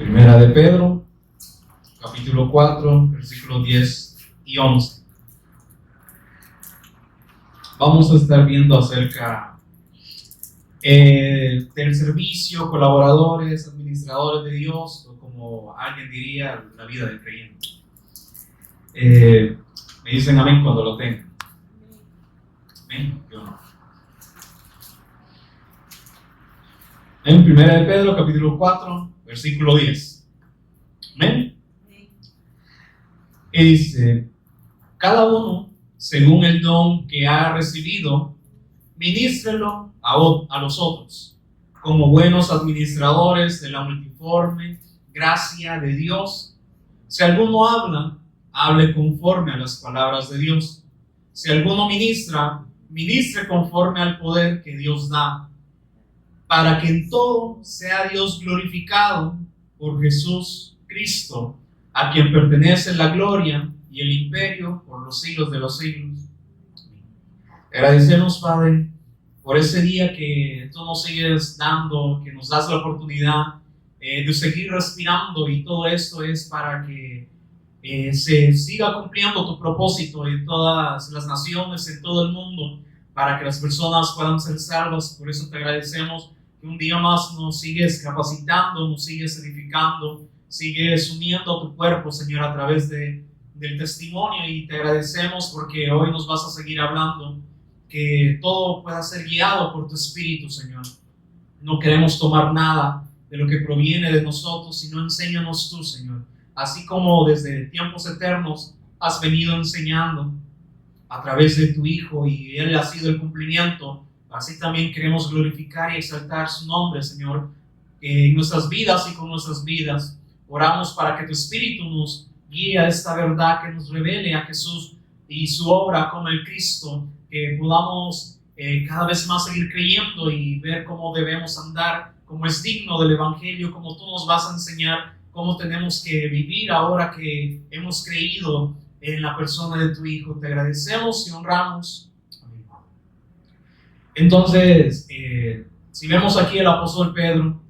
Primera de Pedro, capítulo 4, versículos 10 y 11. Vamos a estar viendo acerca del servicio, colaboradores, administradores de Dios, o como alguien diría, la vida del creyente. Me dicen amén cuando lo tengan. Amén, yo no. En Primera de Pedro, capítulo 4, versículo 10. Amén. Y dice: cada uno, según el don que ha recibido, ministrelo a los otros, como buenos administradores de la multiforme gracia de Dios. Si alguno habla, hable conforme a las palabras de Dios. Si alguno ministra, ministre conforme al poder que Dios da, para que en todo sea Dios glorificado por Jesús Cristo, a quien pertenece la gloria y el imperio por los siglos de los siglos. Agradecemos, Padre, por ese día que tú nos sigues dando, que nos das la oportunidad de seguir respirando, y todo esto es para que se siga cumpliendo tu propósito en todas las naciones, en todo el mundo, para que las personas puedan ser salvas. Por eso te agradecemos que un día más nos sigues capacitando, nos sigues edificando, sigues uniendo a tu cuerpo, Señor, a través del testimonio, y te agradecemos porque hoy nos vas a seguir hablando, que todo pueda ser guiado por tu Espíritu, Señor. No queremos tomar nada de lo que proviene de nosotros, sino enséñanos tú, Señor. Así como desde tiempos eternos has venido enseñando a través de tu Hijo, y Él ha sido el cumplimiento, así también queremos glorificar y exaltar su nombre, Señor, en nuestras vidas y con nuestras vidas. Oramos para que tu Espíritu nos guíe a esta verdad, que nos revele a Jesús y su obra como el Cristo, que podamos cada vez más seguir creyendo y ver cómo debemos andar, como es digno del Evangelio, como tú nos vas a enseñar cómo tenemos que vivir ahora que hemos creído en la persona de tu Hijo. Te agradecemos y honramos. Amén. Entonces, si vemos aquí, el apóstol Pedro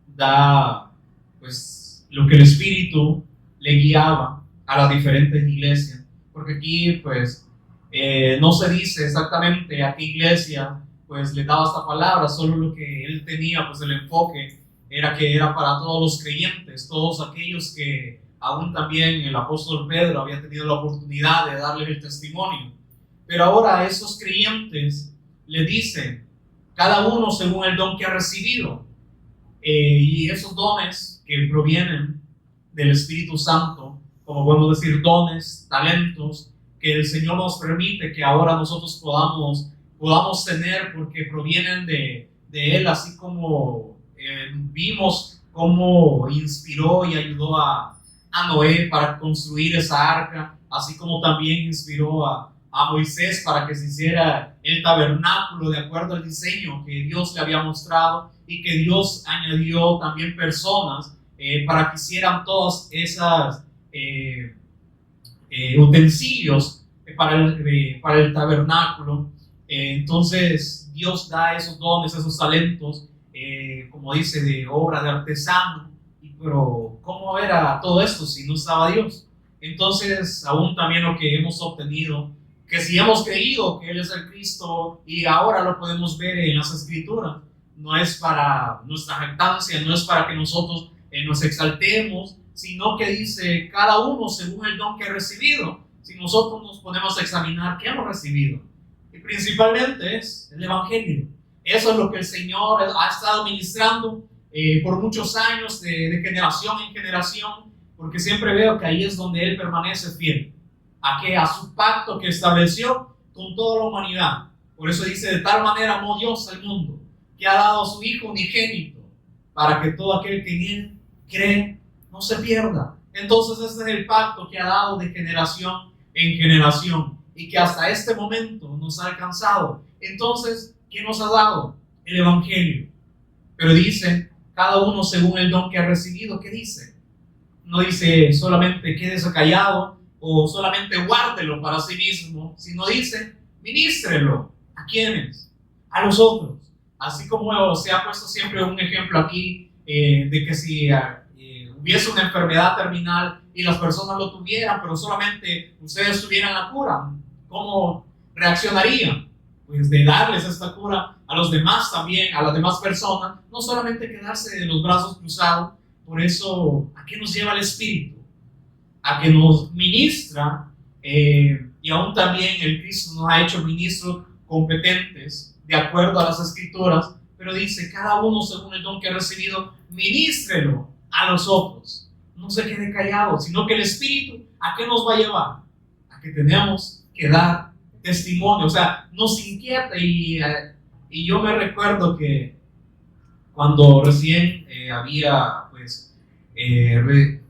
da pues lo que el Espíritu le guiaba a las diferentes iglesias, porque aquí pues no se dice exactamente a qué iglesia pues le daba esta palabra, solo lo que él tenía, pues el enfoque era que era para todos los creyentes, todos aquellos que aún también el apóstol Pedro había tenido la oportunidad de darles el testimonio. Pero ahora a esos creyentes le dicen, cada uno según el don que ha recibido, y esos dones que provienen del Espíritu Santo, como podemos decir, dones, talentos, que el Señor nos permite que ahora nosotros podamos tener, porque provienen de Él, así como vimos cómo inspiró y ayudó a Noé para construir esa arca, así como también inspiró a Moisés para que se hiciera el tabernáculo de acuerdo al diseño que Dios le había mostrado, y que Dios añadió también personas para que hicieran todas esas utensilios para el tabernáculo. Entonces Dios da esos dones, esos talentos, como dice, de obra de artesano. Pero ¿cómo era todo esto si no estaba Dios? Entonces aún también lo que hemos obtenido, que si hemos creído que Él es el Cristo, y ahora lo podemos ver en las Escrituras, no es para nuestra jactancia, no es para que nosotros nos exaltemos, sino que dice cada uno según el don que ha recibido. Si nosotros nos ponemos a examinar qué hemos recibido, y principalmente es el Evangelio. Eso es lo que el Señor ha estado ministrando por muchos años, de generación en generación, porque siempre veo que ahí es donde Él permanece fiel a su pacto que estableció con toda la humanidad. Por eso dice, de tal manera amó Dios al mundo, que ha dado a su Hijo unigénito, para que todo aquel que en Él cree no se pierda. Entonces este es el pacto que ha dado de generación en generación, y que hasta este momento nos ha alcanzado. Entonces, ¿qué nos ha dado? El Evangelio. Pero dice, cada uno según el don que ha recibido. ¿Qué dice? No dice solamente quédese callado o solamente guárdelo para sí mismo, sino dice, ministrelo. ¿A quiénes? A los otros. Así como se ha puesto siempre un ejemplo aquí, de que si hubiese una enfermedad terminal y las personas lo tuvieran, pero solamente ustedes tuvieran la cura, ¿cómo reaccionarían? Pues de darles esta cura a los demás también, a las demás personas, no solamente quedarse de los brazos cruzados. Por eso, ¿a qué nos lleva el Espíritu? A que nos ministra, y aún también el Cristo nos ha hecho ministros competentes de acuerdo a las Escrituras, pero dice, cada uno según el don que ha recibido, ministrelo a los otros. No se quede callado, sino que el Espíritu, ¿a qué nos va a llevar? A que tenemos que dar testimonio, o sea, nos inquieta. Y yo me recuerdo que cuando recién había pues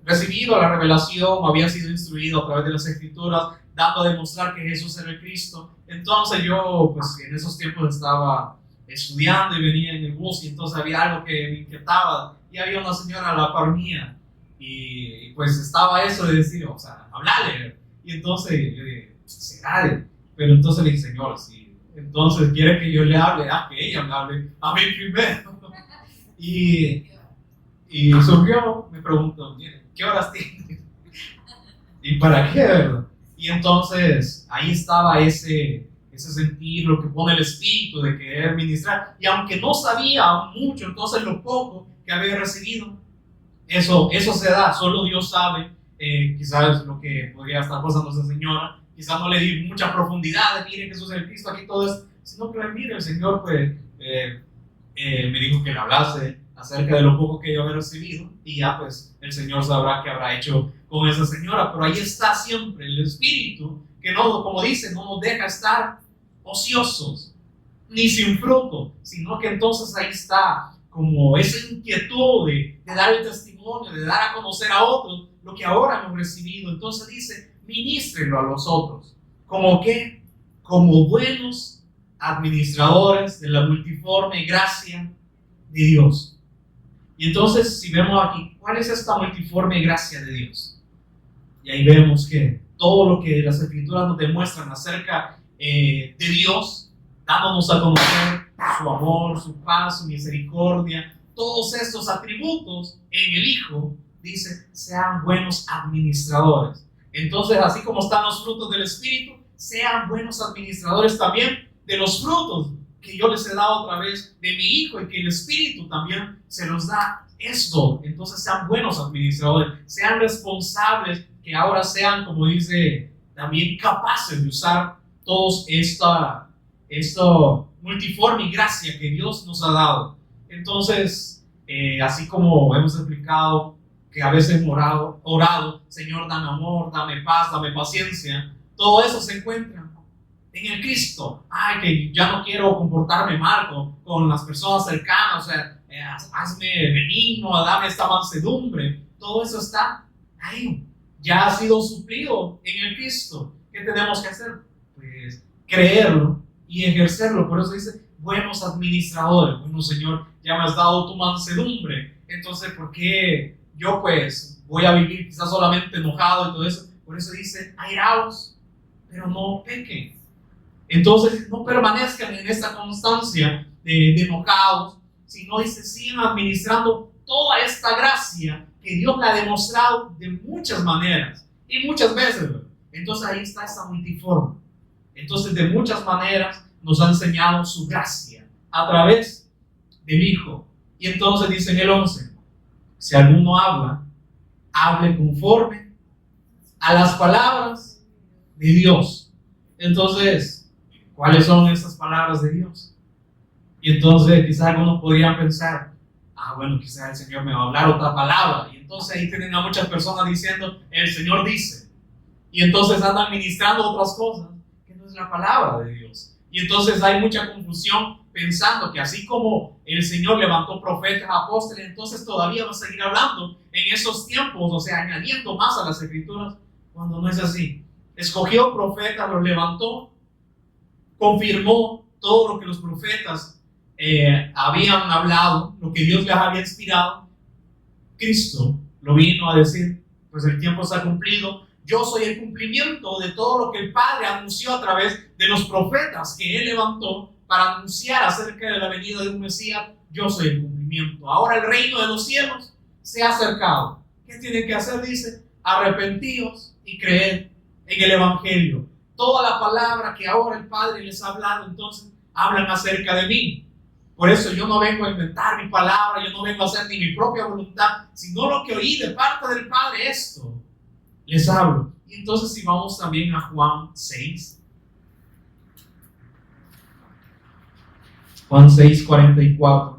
recibido la revelación, había sido instruido a través de las Escrituras, dando a demostrar que Jesús era el Cristo. Entonces yo pues en esos tiempos estaba estudiando y venía en el bus, y entonces había algo que me inquietaba, y había una señora a la par mía, y pues estaba eso de decir, o sea, hablarle. Y entonces yo dije, será. Pero entonces le dije, Señor, si entonces quiere que yo le hable, que ella me hable a mí primero. Y surgió, me preguntó, ¿qué horas tienes? ¿Y para qué, verdad? Y entonces ahí estaba ese sentir, lo que pone el Espíritu de querer ministrar. Y aunque no sabía mucho, entonces lo poco que había recibido, eso se da, solo Dios sabe. Quizás lo que podría estar pasando esa señora, quizás no le di mucha profundidad de mire Jesús es el Cristo, aquí todo es, sino que mire, el Señor pues me dijo que le hablase acerca de lo poco que yo había recibido, y ya pues el Señor sabrá qué habrá hecho con esa señora. Pero ahí está siempre el Espíritu, que no, como dice, no nos deja estar ociosos ni sin fruto, sino que entonces ahí está como esa inquietud de dar el testimonio, de dar a conocer a otros lo que ahora hemos recibido. Entonces dice, ministrenlo a los otros. ¿Cómo qué? Como buenos administradores de la multiforme gracia de Dios. Y entonces, si vemos aquí, ¿cuál es esta multiforme gracia de Dios? Y ahí vemos que todo lo que las Escrituras nos demuestran acerca de Dios, dándonos a conocer su amor, su paz, su misericordia, todos estos atributos en el Hijo, dice, sean buenos administradores. Entonces, así como están los frutos del Espíritu, sean buenos administradores también de los frutos que yo les he dado a través de mi Hijo, y que el Espíritu también se los da esto. Entonces sean buenos administradores, sean responsables, que ahora sean, como dice, también capaces de usar todos esta multiforme gracia que Dios nos ha dado. Entonces, así como hemos explicado que a veces hemos orado, Señor, dame amor, dame paz, dame paciencia, todo eso se encuentra en el Cristo. Que ya no quiero comportarme mal con las personas cercanas, o sea, hazme benigno, dame esta mansedumbre. Todo eso está ahí, ya ha sido suplido en el Cristo. ¿Qué tenemos que hacer? Pues creerlo y ejercerlo. Por eso dice, buenos administradores. Bueno, Señor, ya me has dado tu mansedumbre, entonces ¿por qué yo pues voy a vivir quizás solamente enojado y todo eso? Por eso dice, airaos, pero no pequen. Entonces no permanezcan en esta constancia de enojados, sino dice, sigan administrando toda esta gracia que Dios le ha demostrado de muchas maneras y muchas veces. Entonces ahí está esta multiforme. Entonces de muchas maneras nos ha enseñado su gracia a través del Hijo. Y entonces dice en el 11, si alguno habla, hable conforme a las palabras de Dios. Entonces, ¿cuáles son estas palabras de Dios? Y entonces quizás algunos podrían pensar, bueno, quizás el Señor me va a hablar otra palabra. Y entonces ahí tienen a muchas personas diciendo, el Señor dice. Y entonces andan ministrando otras cosas que no es la palabra de Dios. Y entonces hay mucha confusión pensando que así como el Señor levantó profetas, apóstoles, entonces todavía va a seguir hablando en esos tiempos, o sea, añadiendo más a las Escrituras, cuando no es así. Escogió profetas, los levantó, confirmó todo lo que los profetas habían hablado, lo que Dios les había inspirado. Cristo lo vino a decir, pues el tiempo se ha cumplido, yo soy el cumplimiento de todo lo que el Padre anunció a través de los profetas que Él levantó para anunciar acerca de la venida de un Mesías. Yo soy el cumplimiento. Ahora el reino de los cielos se ha acercado. ¿Qué tienen que hacer? Dice, arrepentíos y creed en el Evangelio. Toda la palabra que ahora el Padre les ha hablado, entonces, hablan acerca de mí. Por eso yo no vengo a inventar mi palabra, yo no vengo a hacer ni mi propia voluntad, sino lo que oí de parte del Padre, esto les hablo. Y entonces si vamos también a Juan 6. Juan 6, 44.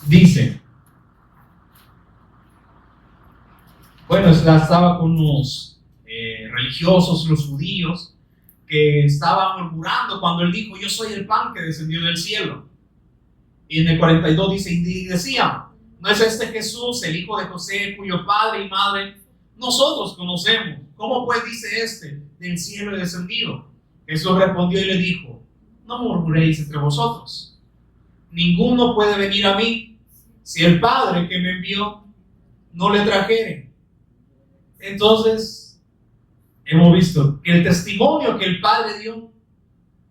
Dice, bueno, estaba con unos religiosos, los judíos, que estaban murmurando cuando él dijo, yo soy el pan que descendió del cielo. Y en el 42 dice, y decían, ¿no es este Jesús, el hijo de José, cuyo padre y madre nosotros conocemos? ¿Cómo pues dice este, del cielo he descendido? Jesús respondió y le dijo, no murmuréis entre vosotros. Ninguno puede venir a mí si el Padre que me envió no le trajere. Entonces, hemos visto que el testimonio que el Padre dio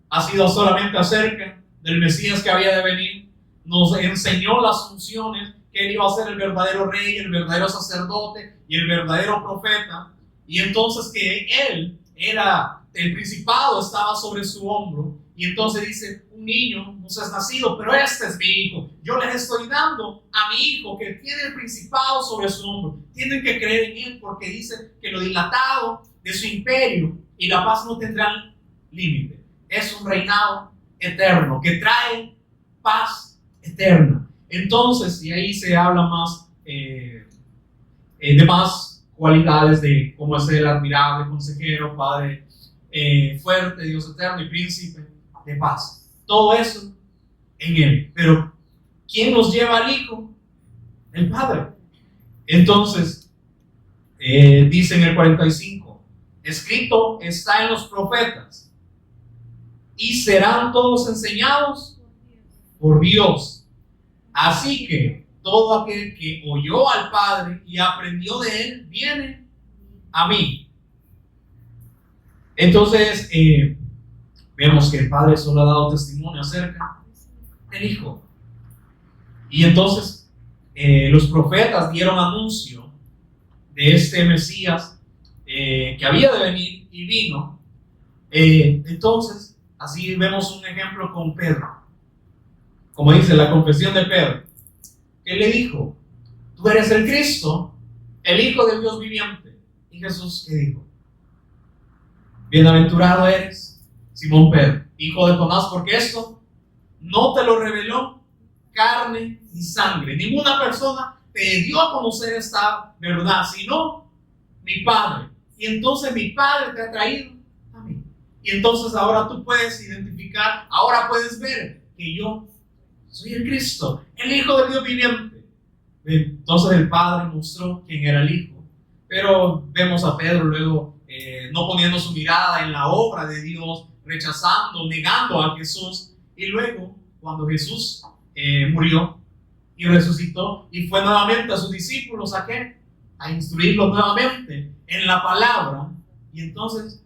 ha sido solamente acerca del Mesías que había de venir. Nos enseñó las funciones, que él iba a ser el verdadero rey, el verdadero sacerdote y el verdadero profeta. Y entonces que él era, el principado estaba sobre su hombro. Y entonces dice, un niño nos es nacido, pero este es mi hijo. Yo les estoy dando a mi hijo que tiene el principado sobre su hombro. Tienen que creer en él porque dice que lo dilatado de su imperio y la paz no tendrán límite. Es un reinado eterno que trae paz eterna. Entonces, y ahí se habla más de más cualidades de cómo es el admirable consejero, Padre fuerte, Dios eterno y príncipe de paz. Todo eso en él. Pero ¿quién nos lleva al Hijo? El Padre. Entonces, dice en el 45, escrito está en los profetas, y serán todos enseñados por Dios. Así que todo aquel que oyó al Padre y aprendió de él, viene a mí. Entonces, vemos que el Padre solo ha dado testimonio acerca del Hijo. Y entonces, los profetas dieron anuncio de este Mesías que había de venir y vino. Entonces, así vemos un ejemplo con Pedro. Como dice la confesión de Pedro, que le dijo, tú eres el Cristo, el Hijo del Dios viviente. Y Jesús, ¿qué dijo? Bienaventurado eres, Simón Pedro, hijo de Jonás, porque esto no te lo reveló carne ni sangre. Ninguna persona te dio a conocer esta verdad, sino mi Padre. Y entonces mi Padre te ha traído a mí. Y entonces ahora tú puedes identificar, ahora puedes ver que yo soy el Cristo, el Hijo del Dios viviente. Entonces el Padre mostró quién era el Hijo. Pero vemos a Pedro luego no poniendo su mirada en la obra de Dios, rechazando, negando a Jesús. Y luego, cuando Jesús murió y resucitó y fue nuevamente a sus discípulos, ¿a qué? A instruirlos nuevamente en la palabra. Y entonces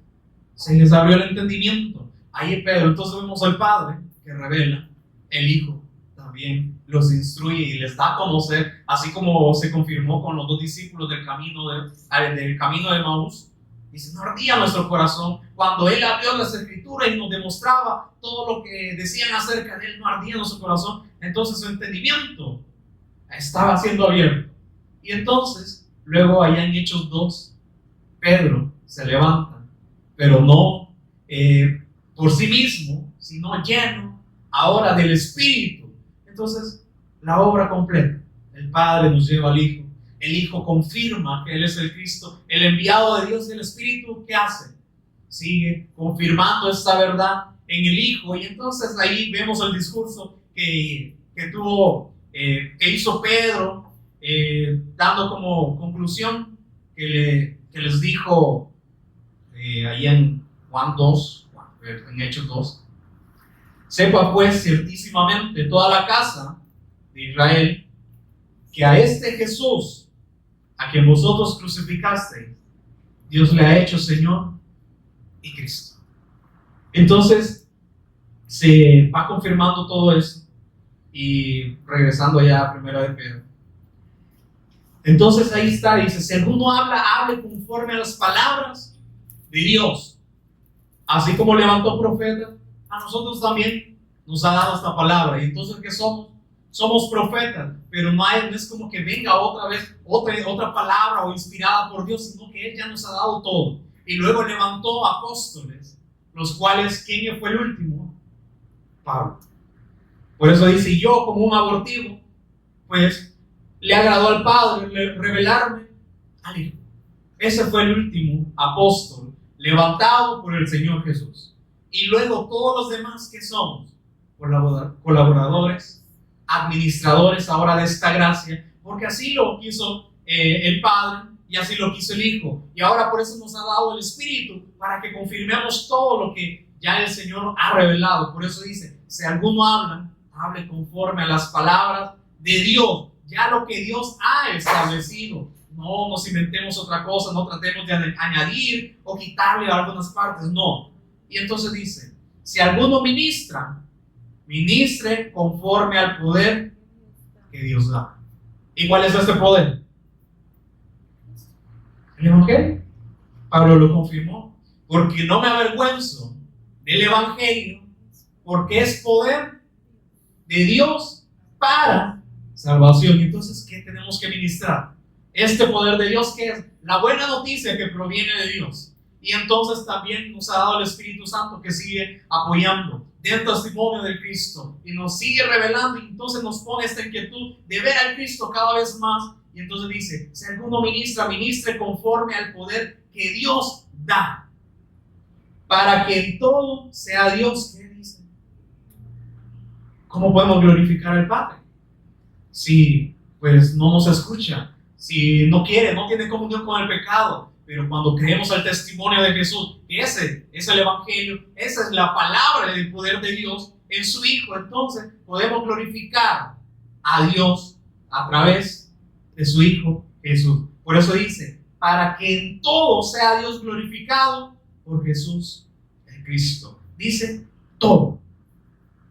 se les abrió el entendimiento. Ahí es Pedro. Entonces vemos al Padre que revela, el Hijo también los instruye y les da a conocer, así como se confirmó con los dos discípulos del camino de Maús. Dice, no ardía nuestro corazón cuando Él abrió las Escrituras y nos demostraba todo lo que decían acerca de Él, no ardía nuestro corazón. Entonces su entendimiento estaba siendo abierto. Y entonces, luego allá en Hechos 2, Pedro se levanta, pero no por sí mismo, sino lleno ahora del Espíritu. Entonces, la obra completa. El Padre nos lleva al Hijo. El Hijo confirma que Él es el Cristo, el enviado de Dios, y el Espíritu, ¿qué hace? Sigue confirmando esta verdad en el Hijo. Y entonces ahí vemos el discurso que hizo Pedro, dando como conclusión que les dijo ahí en Juan 2, en Hechos 2. Sepa pues ciertísimamente toda la casa de Israel que a este Jesús, a quien vosotros crucificasteis, Dios le ha hecho Señor y Cristo. Entonces, se va confirmando todo eso. Y regresando ya a primera de Pedro. Entonces ahí está, dice, si alguno habla, hable conforme a las palabras de Dios. Así como levantó profetas, a nosotros también nos ha dado esta palabra. Y entonces, ¿qué somos? Somos profetas, pero no es como que venga otra vez otra palabra o inspirada por Dios, sino que Él ya nos ha dado todo. Y luego levantó apóstoles, los cuales, ¿quién fue el último? Pablo. Por eso dice, yo como un abortivo, pues le agradó al Padre revelarme al Hijo. Ese fue el último apóstol levantado por el Señor Jesús. Y luego todos los demás que somos colaboradores, administradores ahora de esta gracia, porque así lo quiso el Padre y así lo quiso el Hijo. Y ahora por eso nos ha dado el Espíritu, para que confirmemos todo lo que ya el Señor ha revelado. Por eso dice, si alguno habla, hable conforme a las palabras de Dios, ya lo que Dios ha establecido. No nos inventemos otra cosa, no tratemos de añadir o quitarle algunas partes, no. Y entonces dice, si alguno ministra, ministre conforme al poder que Dios da. ¿Y cuál es este poder? El Evangelio. Pablo lo confirmó, porque no me avergüenzo del Evangelio, porque es poder de Dios para salvación. Y entonces, ¿qué tenemos que ministrar? Este poder de Dios, que es la buena noticia que proviene de Dios. Y entonces también nos ha dado el Espíritu Santo, que sigue apoyando del testimonio de Cristo y nos sigue revelando, y entonces nos pone esta inquietud de ver al Cristo cada vez más. Y entonces dice, si alguno ministra, ministre conforme al poder que Dios da, para que en todo sea Dios. ¿Qué dice? ¿Cómo podemos glorificar al Padre? Si pues no nos escucha, si no quiere, no tiene comunión con el pecado. Pero cuando creemos al testimonio de Jesús, que ese es el Evangelio, esa es la palabra del poder de Dios en su Hijo, entonces podemos glorificar a Dios a través de su Hijo Jesús. Por eso dice, para que en todo sea Dios glorificado por Jesús el Cristo. Dice todo.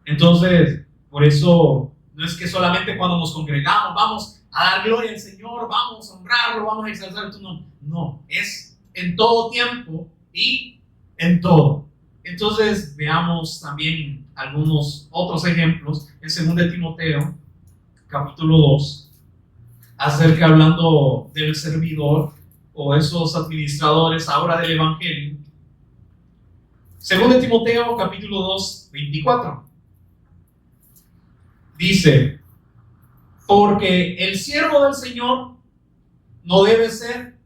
Entonces, por eso no es que solamente cuando nos congregamos vamos a dar gloria al Señor, vamos a honrarlo, vamos a exaltar tu nombre. No, es en todo tiempo y en todo. Entonces veamos también algunos otros ejemplos en 2 Timoteo capítulo 2, acerca hablando del servidor o esos administradores ahora del Evangelio. 2 Timoteo capítulo 2, 24. Dice, porque el siervo del Señor no debe ser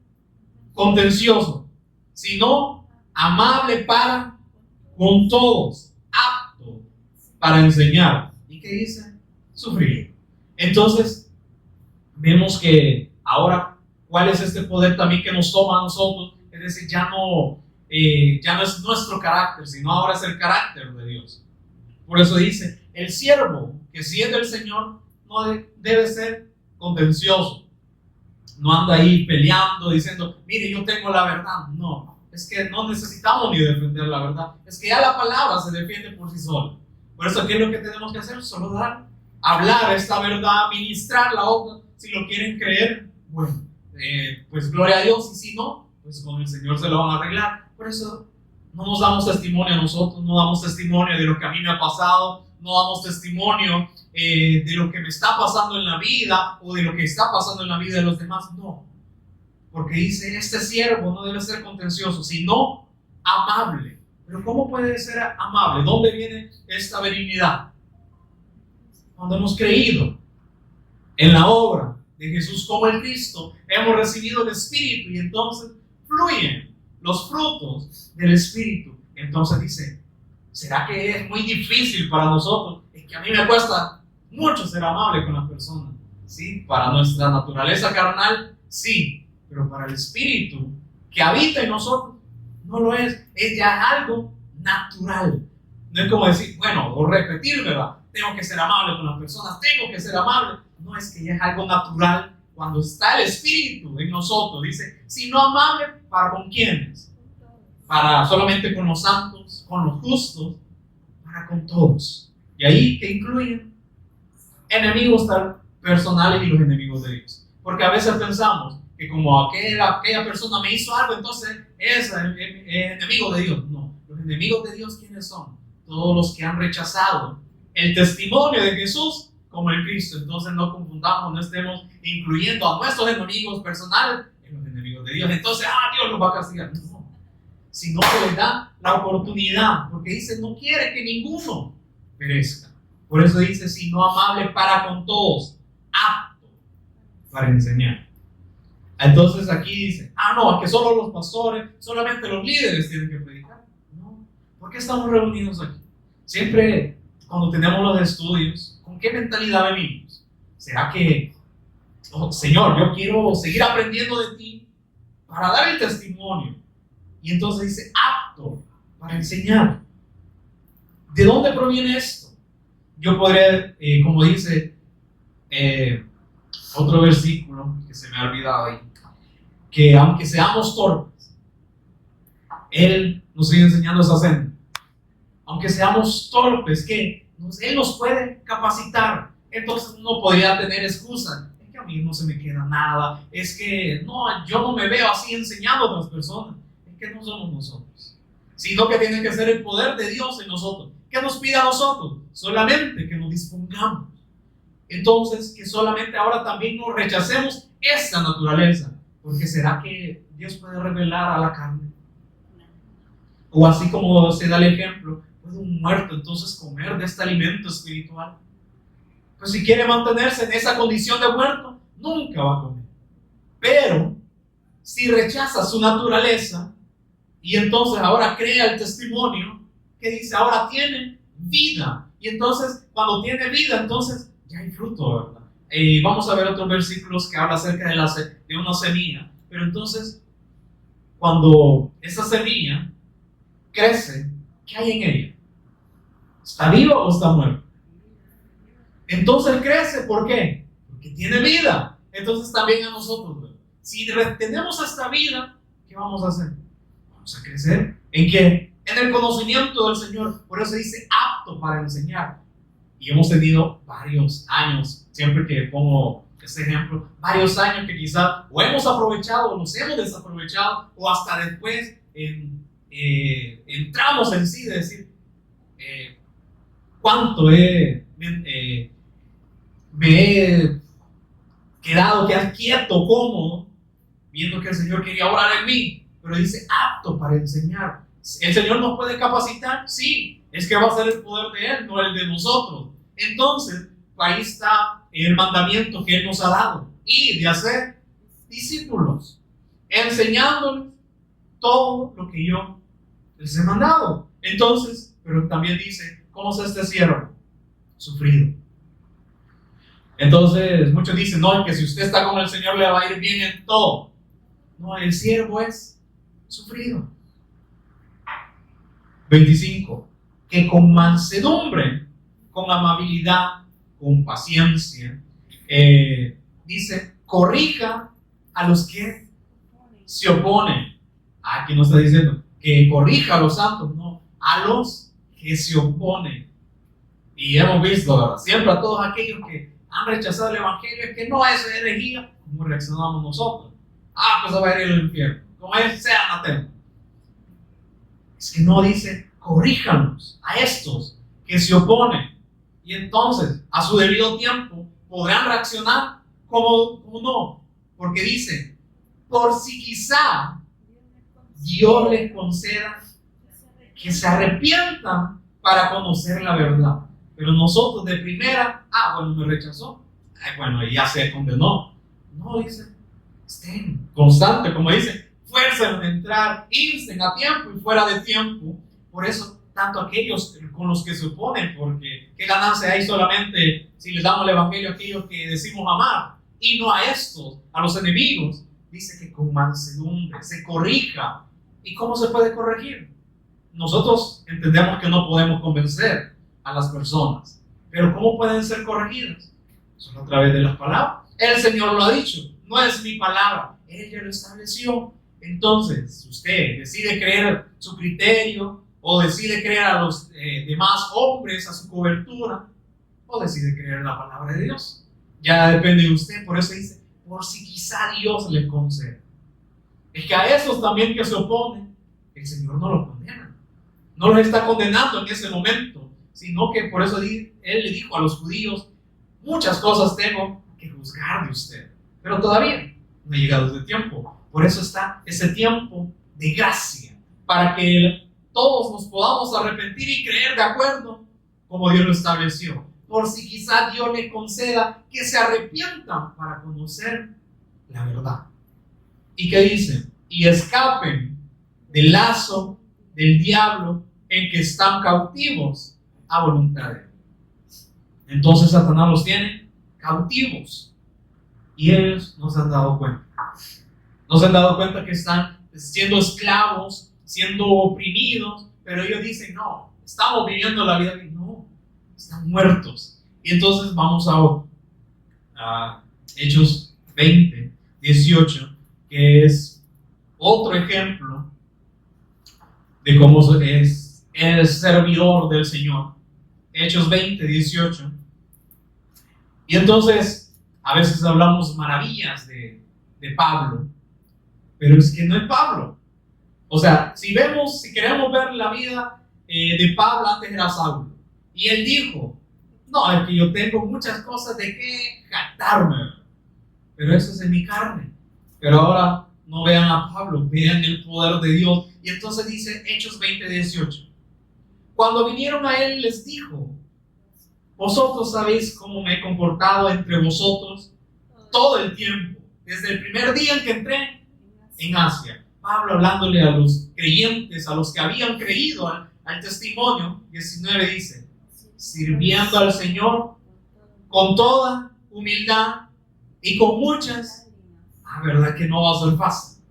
contencioso, sino amable para con todos, apto para enseñar. ¿Y qué dice? Sufrir. Entonces, vemos que ahora, ¿cuál es este poder también que nos toma a nosotros? Es decir, ya no es nuestro carácter, sino ahora es el carácter de Dios. Por eso dice, el siervo que siendo el Señor no debe ser contencioso. No anda ahí peleando, diciendo, mire, yo tengo la verdad. No, es que no necesitamos ni defender la verdad. Es que ya la palabra se defiende por sí sola. Por eso, ¿qué es lo que tenemos que hacer? Solo hablar esta verdad, ministrar la otra. Si lo quieren creer, bueno, pues gloria a Dios. Y si no, pues con el Señor se lo van a arreglar. Por eso no nos damos testimonio a nosotros, no damos testimonio de lo que a mí me ha pasado, no damos testimonio de lo que me está pasando en la vida o de lo que está pasando en la vida de los demás. No, porque dice, este siervo no debe ser contencioso, sino amable. Pero ¿cómo puede ser amable? ¿Dónde viene esta benignidad? Cuando hemos creído en la obra de Jesús como el Cristo, hemos recibido el Espíritu y entonces fluyen los frutos del Espíritu. Entonces dice, ¿será que es muy difícil para nosotros? Es que a mí me cuesta mucho ser amable con las personas. Sí, para nuestra naturaleza carnal, sí, pero para el Espíritu que habita en nosotros, no lo es. Es ya algo natural. No es como decir, bueno, o repetir, ¿verdad? Tengo que ser amable con las personas, tengo que ser amable. No, es que ya es algo natural cuando está el Espíritu en nosotros. Dice, si no amable, ¿para con quiénes? Para solamente con los santos, con los justos, para con todos. Y ahí que incluyen enemigos personales y los enemigos de Dios. Porque a veces pensamos que como aquella persona me hizo algo, entonces es enemigo de Dios. No, los enemigos de Dios, ¿quiénes son? Todos los que han rechazado el testimonio de Jesús como el Cristo. Entonces no confundamos, no estemos incluyendo a nuestros enemigos personales en los enemigos de Dios. Entonces, Dios los va a castigar. No, sino que les da la oportunidad, porque dice, no quiere que ninguno perezca. Por eso dice, sino amable para con todos, apto para enseñar. Entonces aquí dice, no, que solo los pastores, solamente los líderes tienen que predicar. No, ¿por qué estamos reunidos aquí? Siempre cuando tenemos los estudios, ¿con qué mentalidad venimos? ¿Será que, Señor, yo quiero seguir aprendiendo de ti para dar el testimonio? Y entonces dice, apto para enseñar. ¿De dónde proviene esto? Yo podré, como dice otro versículo que se me ha olvidado ahí, que aunque seamos torpes, Él nos sigue enseñando esa senda. Aunque seamos torpes, que Él nos puede capacitar. Entonces no podría tener excusa. Es que a mí no se me queda nada. Es que no, yo no me veo así enseñando a otras personas. Es que no somos nosotros, sino que tiene que ser el poder de Dios en nosotros. ¿Qué nos pide a nosotros? Solamente que nos dispongamos. Entonces, que solamente ahora también nos rechacemos esta naturaleza. Porque ¿será que Dios puede revelar a la carne? O así como se da el ejemplo, ¿puede un muerto entonces comer de este alimento espiritual? Pues si quiere mantenerse en esa condición de muerto, nunca va a comer. Pero si rechaza su naturaleza y entonces ahora crea el testimonio que dice ahora tiene vida, y entonces cuando tiene vida entonces ya hay fruto, ¿verdad? Vamos a ver otros versículos que habla acerca de una semilla. Pero entonces cuando esa semilla crece, ¿qué hay en ella? ¿Está viva o está muerta? Entonces crece, ¿por qué? Porque tiene vida. Entonces también a nosotros, ¿verdad? Si retenemos esta vida, ¿qué vamos a hacer? Vamos a crecer. ¿En qué? En el conocimiento del Señor. Por eso dice apto para enseñar. Y hemos tenido varios años, siempre que pongo este ejemplo, varios años que quizás o hemos aprovechado o nos hemos desaprovechado, o hasta después entramos en sí de decir cuánto me he quedado quieto, cómodo, viendo que el Señor quería orar en mí, pero dice apto para enseñar. ¿El Señor nos puede capacitar? Sí, es que va a ser el poder de Él, no el de nosotros. Entonces, ahí está el mandamiento que Él nos ha dado, y de hacer discípulos, enseñándoles todo lo que yo les he mandado. Entonces, pero también dice, ¿cómo es este siervo? Sufrido. Entonces, muchos dicen, no, que si usted está con el Señor le va a ir bien en todo. No, el siervo es sufrido. 25. Que con mansedumbre, con amabilidad, con paciencia, dice, corrija a los que se oponen. Aquí no está diciendo que corrija a los santos, no, a los que se oponen. Y hemos visto, ¿verdad? Siempre a todos aquellos que han rechazado el evangelio, es que no es herejía. ¿Cómo reaccionamos nosotros? Pues va a ir al infierno, como es, sea anatema. Es que no dice, corríjanos a estos que se oponen. Y entonces, a su debido tiempo, podrán reaccionar como no. Porque dice, por si quizá Dios les conceda que se arrepientan para conocer la verdad. Pero nosotros de primera, bueno, me rechazó. Bueno, y ya se condenó. No, dice, estén constantes, como dice, fuerza en entrar, insten a tiempo y fuera de tiempo. Por eso, tanto aquellos con los que se oponen, porque qué ganancia hay solamente si les damos el evangelio a aquellos que decimos amar, y no a estos, a los enemigos. Dice que con mansedumbre se corrija. ¿Y cómo se puede corregir? Nosotros entendemos que no podemos convencer a las personas, pero ¿cómo pueden ser corregidas? Solo a través de las palabras. El Señor lo ha dicho, no es mi palabra, Él ya lo estableció. Entonces, si usted decide creer su criterio, o decide creer a los demás hombres a su cobertura, o decide creer en la palabra de Dios. Ya depende de usted. Por eso dice, por si quizá Dios le conceda. Es que a esos también que se oponen, el Señor no los condena. No los está condenando en ese momento, sino que por eso Él le dijo a los judíos, muchas cosas tengo que juzgar de usted, pero todavía no ha llegado ese tiempo. Por eso está ese tiempo de gracia, para que todos nos podamos arrepentir y creer de acuerdo como Dios lo estableció. Por si quizá Dios le conceda que se arrepientan para conocer la verdad. ¿Y qué dice? Y escapen del lazo del diablo en que están cautivos a voluntad de él. Entonces Satanás los tiene cautivos y ellos no se han dado cuenta. No se han dado cuenta que están siendo esclavos, siendo oprimidos, pero ellos dicen, no, estamos viviendo la vida. No, están muertos. Y entonces vamos a Hechos 20, 18, que es otro ejemplo de cómo es el servidor del Señor. Hechos 20, 18. Y entonces a veces hablamos maravillas de Pablo, pero es que no es Pablo. O sea, si queremos ver la vida de Pablo, antes era Saulo, y él dijo, no, es que yo tengo muchas cosas de que jactarme, pero eso es en mi carne. Pero ahora no vean a Pablo, vean el poder de Dios. Y entonces dice Hechos 20, 18. Cuando vinieron a él les dijo, vosotros sabéis cómo me he comportado entre vosotros todo el tiempo, desde el primer día en que entré en Asia. Pablo hablándole a los creyentes, a los que habían creído al testimonio. 19 dice, sirviendo al Señor con toda humildad y con muchas, verdad que no va a ser fácil.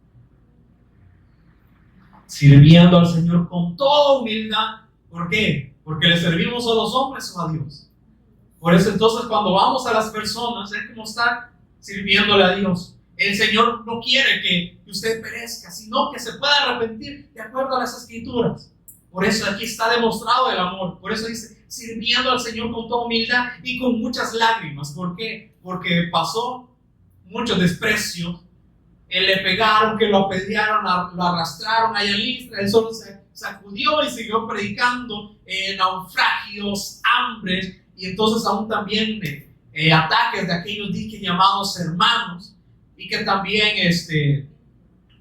Sirviendo al Señor con toda humildad. ¿Por qué? Porque le servimos a los hombres o a Dios. Por eso entonces cuando vamos a las personas es como estar sirviéndole a Dios. El Señor no quiere que usted perezca, sino que se pueda arrepentir de acuerdo a las Escrituras. Por eso aquí está demostrado el amor. Por eso dice, sirviendo al Señor con toda humildad y con muchas lágrimas. ¿Por qué? Porque pasó mucho desprecio. Le pegaron, que lo apedrearon, lo arrastraron allá en Listra. Él solo se sacudió y siguió predicando. Naufragios, hambres, y entonces aún también ataques de aquellos diques llamados hermanos, y que también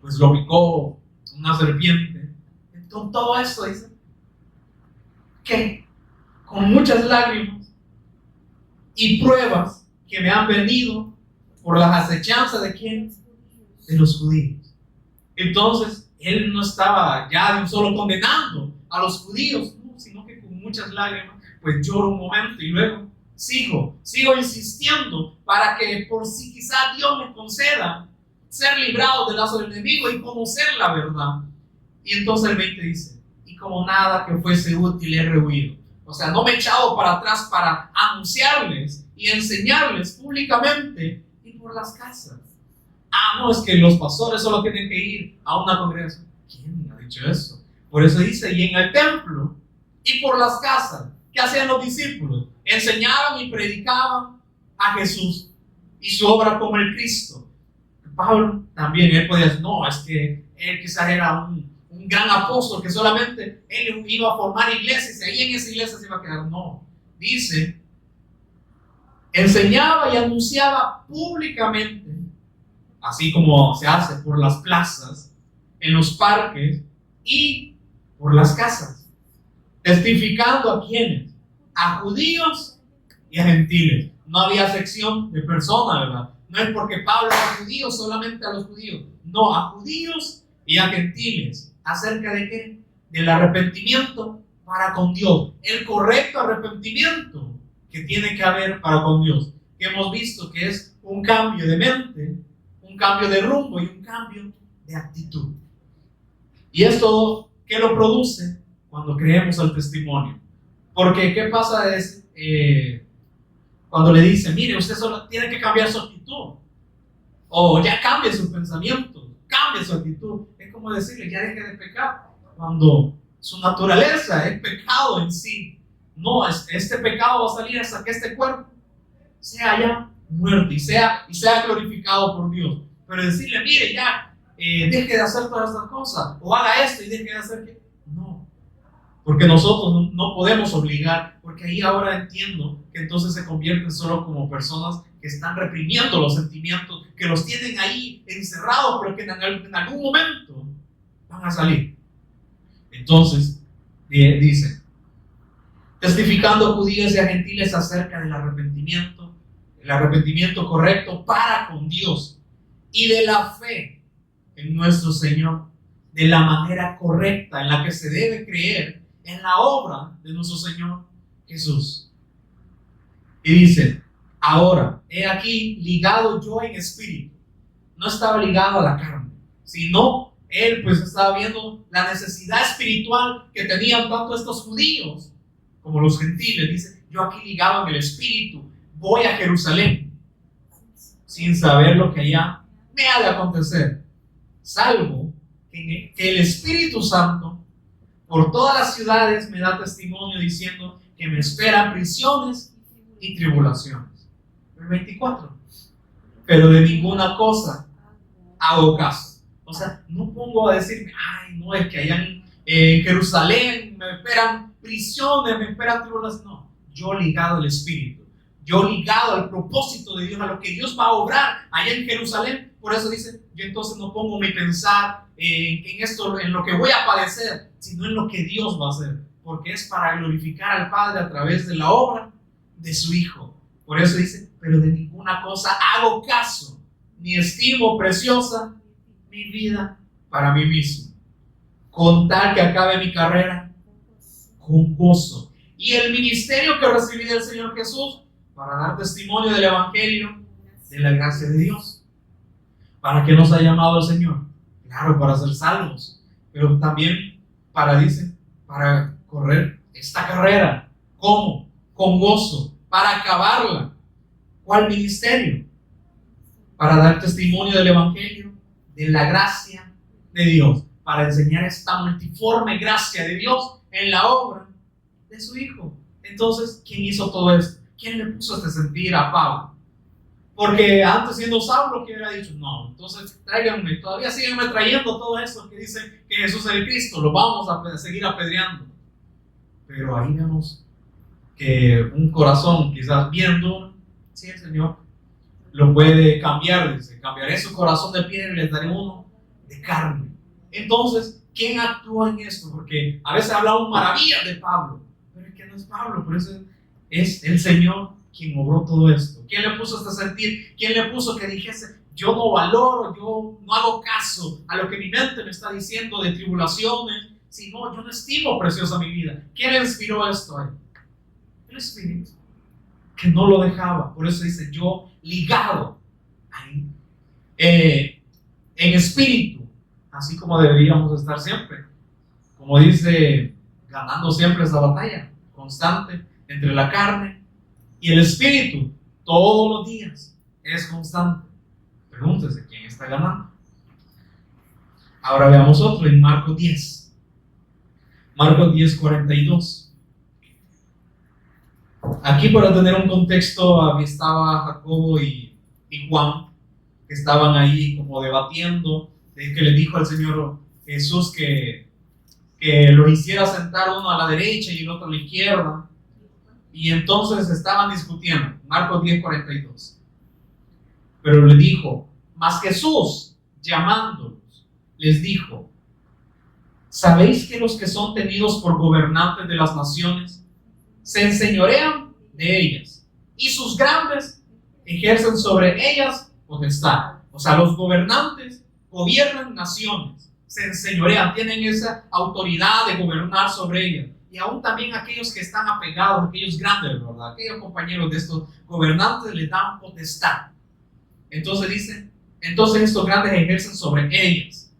pues lo picó una serpiente. Entonces todo esto dice que con muchas lágrimas y pruebas que me han venido por las acechanzas de ¿quiénes? De los judíos. Entonces él no estaba ya de un solo condenando a los judíos, no, sino que con muchas lágrimas pues lloro un momento y luego sigo insistiendo para que por si quizá Dios me conceda ser librado del lazo del enemigo y conocer la verdad. Y entonces el 20 dice, y como nada que fuese útil he rehuido. O sea, no me he echado para atrás para anunciarles y enseñarles públicamente y por las casas. No, es que los pastores solo tienen que ir a una congregación. ¿Quién ha dicho eso? Por eso dice, y en el templo y por las casas. ¿Qué hacían los discípulos? Enseñaban y predicaban a Jesús y su obra como el Cristo. Pablo también, él podía decir, no, es que él quizás era un gran apóstol, que solamente él iba a formar iglesias y ahí en esa iglesia se iba a quedar. No, dice, enseñaba y anunciaba públicamente, así como se hace por las plazas, en los parques y por las casas, testificando a quienes, a judíos y a gentiles. No había sección de personas, ¿verdad? No es porque Pablo era judío solamente a los judíos, no, a judíos y a gentiles. ¿Acerca de qué? Del arrepentimiento para con Dios, el correcto arrepentimiento que tiene que haber para con Dios, que hemos visto que es un cambio de mente, un cambio de rumbo y un cambio de actitud. Y esto, ¿qué lo produce? Cuando creemos al testimonio. Porque ¿qué pasa cuando le dicen, mire, usted solo tiene que cambiar su actitud, o ya cambie su pensamiento, cambie su actitud? Es como decirle, ya deje de pecar, cuando su naturaleza, es pecado en sí. No, este pecado va a salir hasta que este cuerpo sea ya muerto y sea glorificado por Dios. Pero decirle, mire, ya, deje de hacer todas estas cosas, o haga esto y deje de hacer que... No, porque nosotros no podemos obligar, porque ahí ahora entiendo que entonces se convierten solo como personas que están reprimiendo los sentimientos, que los tienen ahí encerrados, pero que en algún momento van a salir. Entonces, dice, testificando judíos y a gentiles acerca del arrepentimiento, el arrepentimiento correcto para con Dios y de la fe en nuestro Señor, de la manera correcta en la que se debe creer en la obra de nuestro Señor Jesús. Y dice, ahora, he aquí ligado yo en espíritu. No estaba ligado a la carne, sino él pues estaba viendo la necesidad espiritual que tenían tanto estos judíos como los gentiles. Dice, yo aquí ligado en el espíritu, voy a Jerusalén, sin saber lo que allá me ha de acontecer, salvo que el Espíritu Santo por todas las ciudades me da testimonio diciendo que me esperan prisiones y tribulaciones. El 24. Pero de ninguna cosa hago caso. O sea, no pongo a decirme, ay, no, es que allá en Jerusalén me esperan prisiones, me esperan tribulaciones. No, yo ligado al Espíritu, yo ligado al propósito de Dios, a lo que Dios va a obrar allá en Jerusalén. Por eso dice, yo entonces no pongo mi pensar en esto, en lo que voy a padecer, sino en lo que Dios va a hacer, porque es para glorificar al Padre a través de la obra de su Hijo. Por eso dice, pero de ninguna cosa hago caso, ni estimo preciosa mi vida para mí mismo, con tal que acabe mi carrera con gozo y el ministerio que recibí del Señor Jesús para dar testimonio del Evangelio de la gracia de Dios. ¿Para qué nos ha llamado el Señor? Claro, para ser salvos, pero también para correr esta carrera. ¿Cómo? Con gozo, para acabarla. ¿Cuál ministerio? Para dar testimonio del Evangelio, de la gracia de Dios, para enseñar esta multiforme gracia de Dios en la obra de su Hijo. Entonces, ¿quién hizo todo esto? ¿Quién le puso este sentir a Pablo? Porque antes, siendo Saulo, que hubiera dicho, no, entonces tráiganme, todavía síganme trayendo todo eso que dice que Jesús es el Cristo, lo vamos a seguir apedreando. Pero ahí vemos que un corazón quizás bien duro, sí, el Señor lo puede cambiar, dice, cambiaré su corazón de piedra y les daré uno de carne. Entonces, ¿quién actúa en esto? Porque a veces hablamos maravillas de Pablo, pero es que no es Pablo, por eso es el Señor quien obró todo esto. ¿Quién le puso este sentir? ¿Quién le puso que dijese, yo no valoro, yo no hago caso a lo que mi mente me está diciendo de tribulaciones, sino yo no estimo preciosa mi vida? ¿Quién le inspiró esto a él? El Espíritu, que no lo dejaba. Por eso dice, yo ligado ahí, en espíritu, así como deberíamos estar siempre. Como dice, ganando siempre esa batalla constante entre la carne y el espíritu, todos los días, es constante. Pregúntese, ¿quién está ganando? Ahora veamos otro en Marcos 10. Marcos 10, 42. Aquí, para tener un contexto, aquí estaba Jacobo y Juan, que estaban ahí como debatiendo, que le dijo al Señor Jesús que los hiciera sentar uno a la derecha y el otro a la izquierda. Y entonces estaban discutiendo. Marcos 10, 42. Pero le dijo, mas Jesús, llamándolos, les dijo, ¿sabéis que los que son tenidos por gobernantes de las naciones se enseñorean de ellas, y sus grandes ejercen sobre ellas potestad? O sea, los gobernantes gobiernan naciones, se enseñorean, tienen esa autoridad de gobernar sobre ellas. Y aún también aquellos que están apegados, aquellos grandes, ¿verdad? Aquellos compañeros de estos gobernantes les dan potestad. Entonces dice, entonces estos grandes ejercen sobre ellas.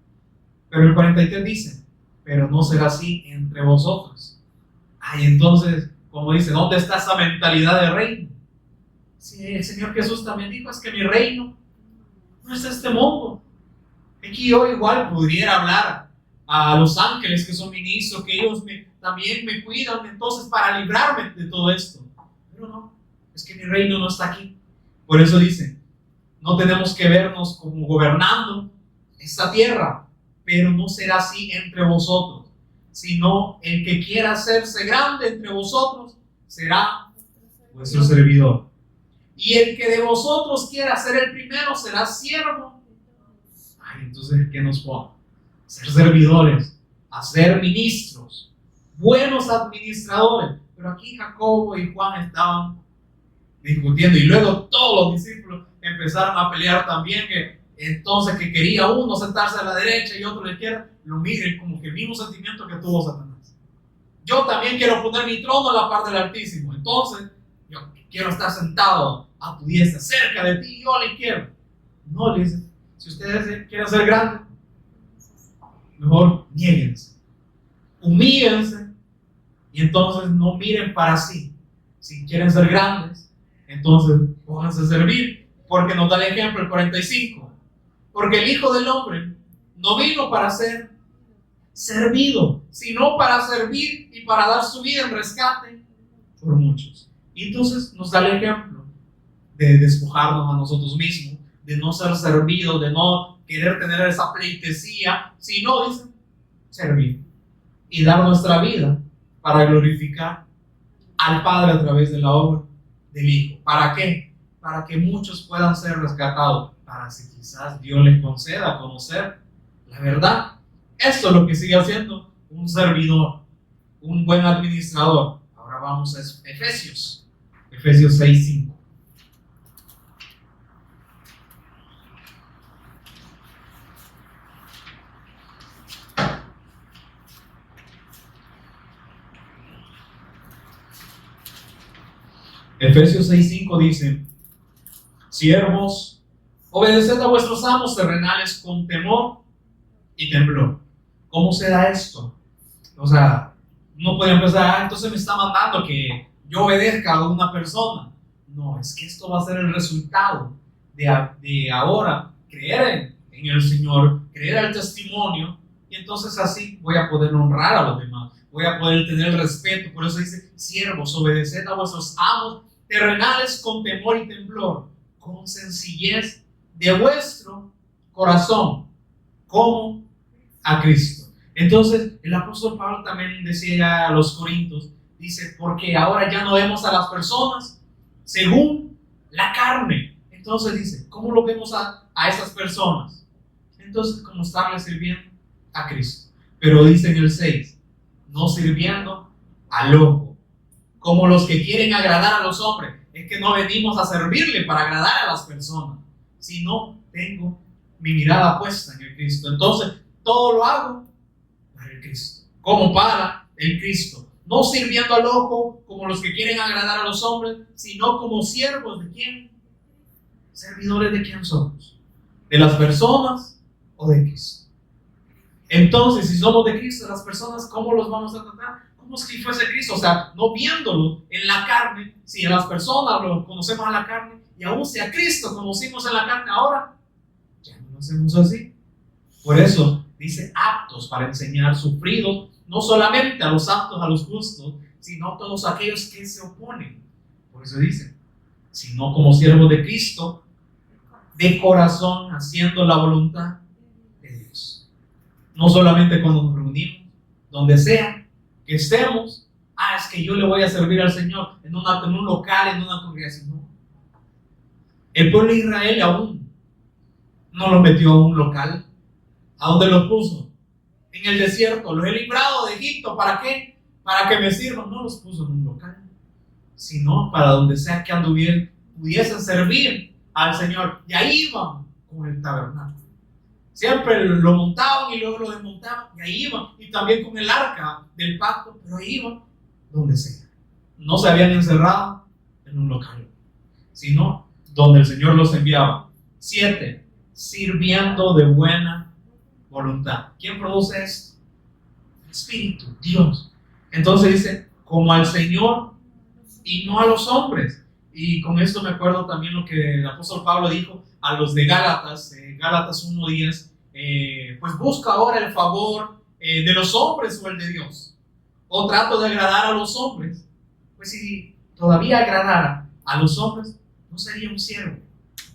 Pero el 43 dice, pero no será así entre vosotros. Ay, entonces, como dice, ¿dónde está esa mentalidad de reino? Sí, el Señor Jesús también dijo, es que mi reino no es este mundo. Aquí yo igual pudiera hablar a los ángeles que son ministros, que ellos también me cuidan entonces para librarme de todo esto. Pero no, es que mi reino no está aquí. Por eso dice, no tenemos que vernos como gobernando esta tierra, pero no será así entre vosotros, sino el que quiera hacerse grande entre vosotros será vuestro servidor. Y el que de vosotros quiera ser el primero será siervo. Ay, entonces, ¿qué nos pone? Ser servidores, a ser ministros, buenos administradores. Pero aquí Jacobo y Juan estaban discutiendo, y luego todos los discípulos empezaron a pelear también, que entonces que quería uno sentarse a la derecha y otro a la izquierda. Lo miren como que el mismo sentimiento que tuvo Satanás. Yo también quiero poner mi trono a la par del Altísimo, entonces yo quiero estar sentado a tu diestra, cerca de ti, y yo a la izquierda. No, le dice, si ustedes quieren ser grandes, mejor niéguense, humíllense, y entonces no miren para sí. Si quieren ser grandes, entonces pónganse a servir, porque nos da el ejemplo el 45. Porque el Hijo del Hombre no vino para ser servido, sino para servir y para dar su vida en rescate por muchos. Y entonces nos da el ejemplo de despojarnos a nosotros mismos, de no ser servidos, de no querer tener esa pleitesía, sino, dice, servir y dar nuestra vida para glorificar al Padre a través de la obra del Hijo. ¿Para qué? Para que muchos puedan ser rescatados, para que quizás Dios les conceda conocer la verdad. Esto es lo que sigue haciendo un servidor, un buen administrador. Ahora vamos a Efesios 6:5. Efesios 6:5 dice: siervos, obedeced a vuestros amos terrenales con temor y temblor. ¿Cómo se da esto? O sea, no puede empezar, entonces me está mandando que yo obedezca a una persona. No, es que esto va a ser el resultado de ahora creer en el Señor, creer el testimonio, y entonces así voy a poder honrar a los demás, voy a poder tener respeto. Por eso dice: siervos, obedeced a vuestros amos terrenales con temor y temblor, con sencillez de vuestro corazón, como a Cristo. Entonces el apóstol Pablo también decía a los Corintios, dice, porque ahora ya no vemos a las personas según la carne. Entonces dice, ¿cómo lo vemos a esas personas? Entonces, como estarle sirviendo a Cristo. Pero dice en el 6, no sirviendo al ojo, como los que quieren agradar a los hombres. Es que no venimos a servirle para agradar a las personas, sino tengo mi mirada puesta en el Cristo. Entonces, todo lo hago para el Cristo, como para el Cristo. No sirviendo al ojo como los que quieren agradar a los hombres, sino como siervos de quién, servidores de quién somos, de las personas o de Cristo. Entonces, si somos de Cristo, las personas, ¿cómo los vamos a tratar? Como si fuese Cristo, o sea, no viéndolo en la carne. Si a las personas lo conocemos en la carne, y aún si a Cristo conocimos en la carne, ahora ya no lo hacemos así. Por eso dice, aptos para enseñar, sufridos, no solamente a los aptos, a los justos, sino a todos aquellos que se oponen. Por eso dice, sino como siervos de Cristo, de corazón, haciendo la voluntad de Dios. No solamente cuando nos reunimos, donde sea que estemos, es que yo le voy a servir al Señor en un local, en una congregación. No. El pueblo de Israel aún no lo metió a un local. ¿A dónde los puso? En el desierto. Los he librado de Egipto. ¿Para qué? Para que me sirvan. No los puso en un local, sino para donde sea que anduvieran, pudiesen servir al Señor. Y ahí iban con el tabernáculo. Siempre lo montaban y luego lo desmontaban, y ahí iban. Y también con el arca del pacto, pero ahí iban donde sea. No se habían encerrado en un local, sino donde el Señor los enviaba. 7. Sirviendo de buena voluntad. ¿Quién produce esto? El Espíritu, Dios. Entonces dice, como al Señor y no a los hombres. Y con esto me acuerdo también lo que el apóstol Pablo dijo a los de Gálatas, Gálatas 1:10, pues busca ahora el favor de los hombres o el de Dios? ¿O trato de agradar a los hombres? Pues si todavía agradara a los hombres, no sería un siervo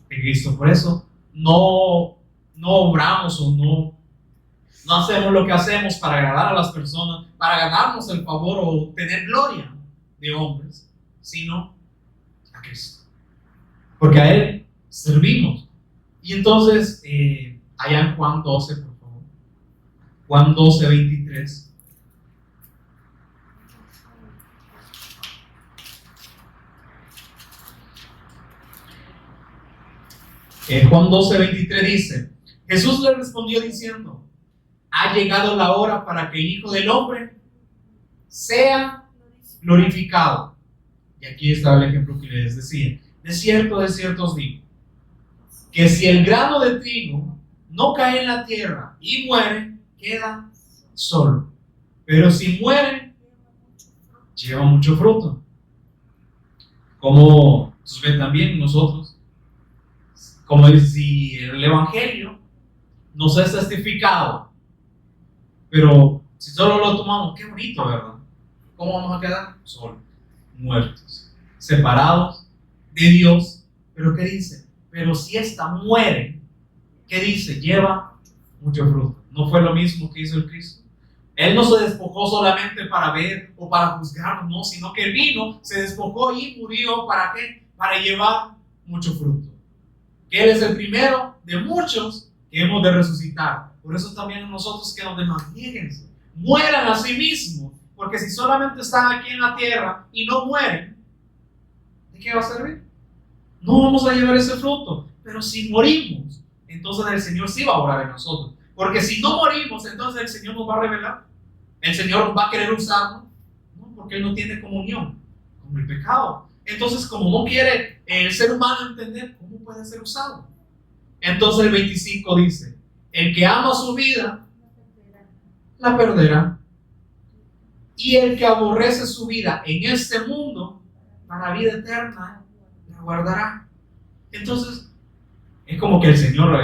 de Cristo. Por eso no obramos o no hacemos lo que hacemos para agradar a las personas, para ganarnos el favor o tener gloria de hombres, sino a Cristo. Porque a Él servimos. Y entonces, allá en Juan 12, por favor. Juan 12, 23. Juan 12, 23 dice: Jesús le respondió diciendo: ha llegado la hora para que el Hijo del Hombre sea glorificado. Y aquí está el ejemplo que les decía. De cierto os digo, que si el grano de trigo no cae en la tierra y muere, queda solo. Pero si muere, lleva mucho fruto. Como ven también nosotros, como si el Evangelio nos es testificado, pero si solo lo tomamos, qué bonito, ¿verdad? ¿Cómo vamos a quedar? Solos, muertos, separados de Dios. Pero ¿qué dice? Pero si esta muere, ¿qué dice? Lleva mucho fruto. ¿No fue lo mismo que hizo el Cristo? Él no se despojó solamente para ver o para juzgarnos, no, sino que vino, se despojó y murió. ¿Para qué? Para llevar mucho fruto. Que Él es el primero de muchos que hemos de resucitar. Por eso también nosotros que nos demás, nieguense, mueran a sí mismos, porque si solamente están aquí en la tierra y no mueren, ¿de qué va a servir? No vamos a llevar ese fruto. Pero si morimos, entonces el Señor sí va a orar en nosotros. Porque si no morimos, entonces el Señor nos va a revelar. El Señor va a querer usarnos, ¿no? Porque Él no tiene comunión con el pecado. Entonces, como no quiere el ser humano entender, ¿cómo puede ser usado? Entonces el 25 dice: el que ama su vida, la perderá. Y el que aborrece su vida en este mundo, para vida eterna, la guardará. Entonces, es como que el Señor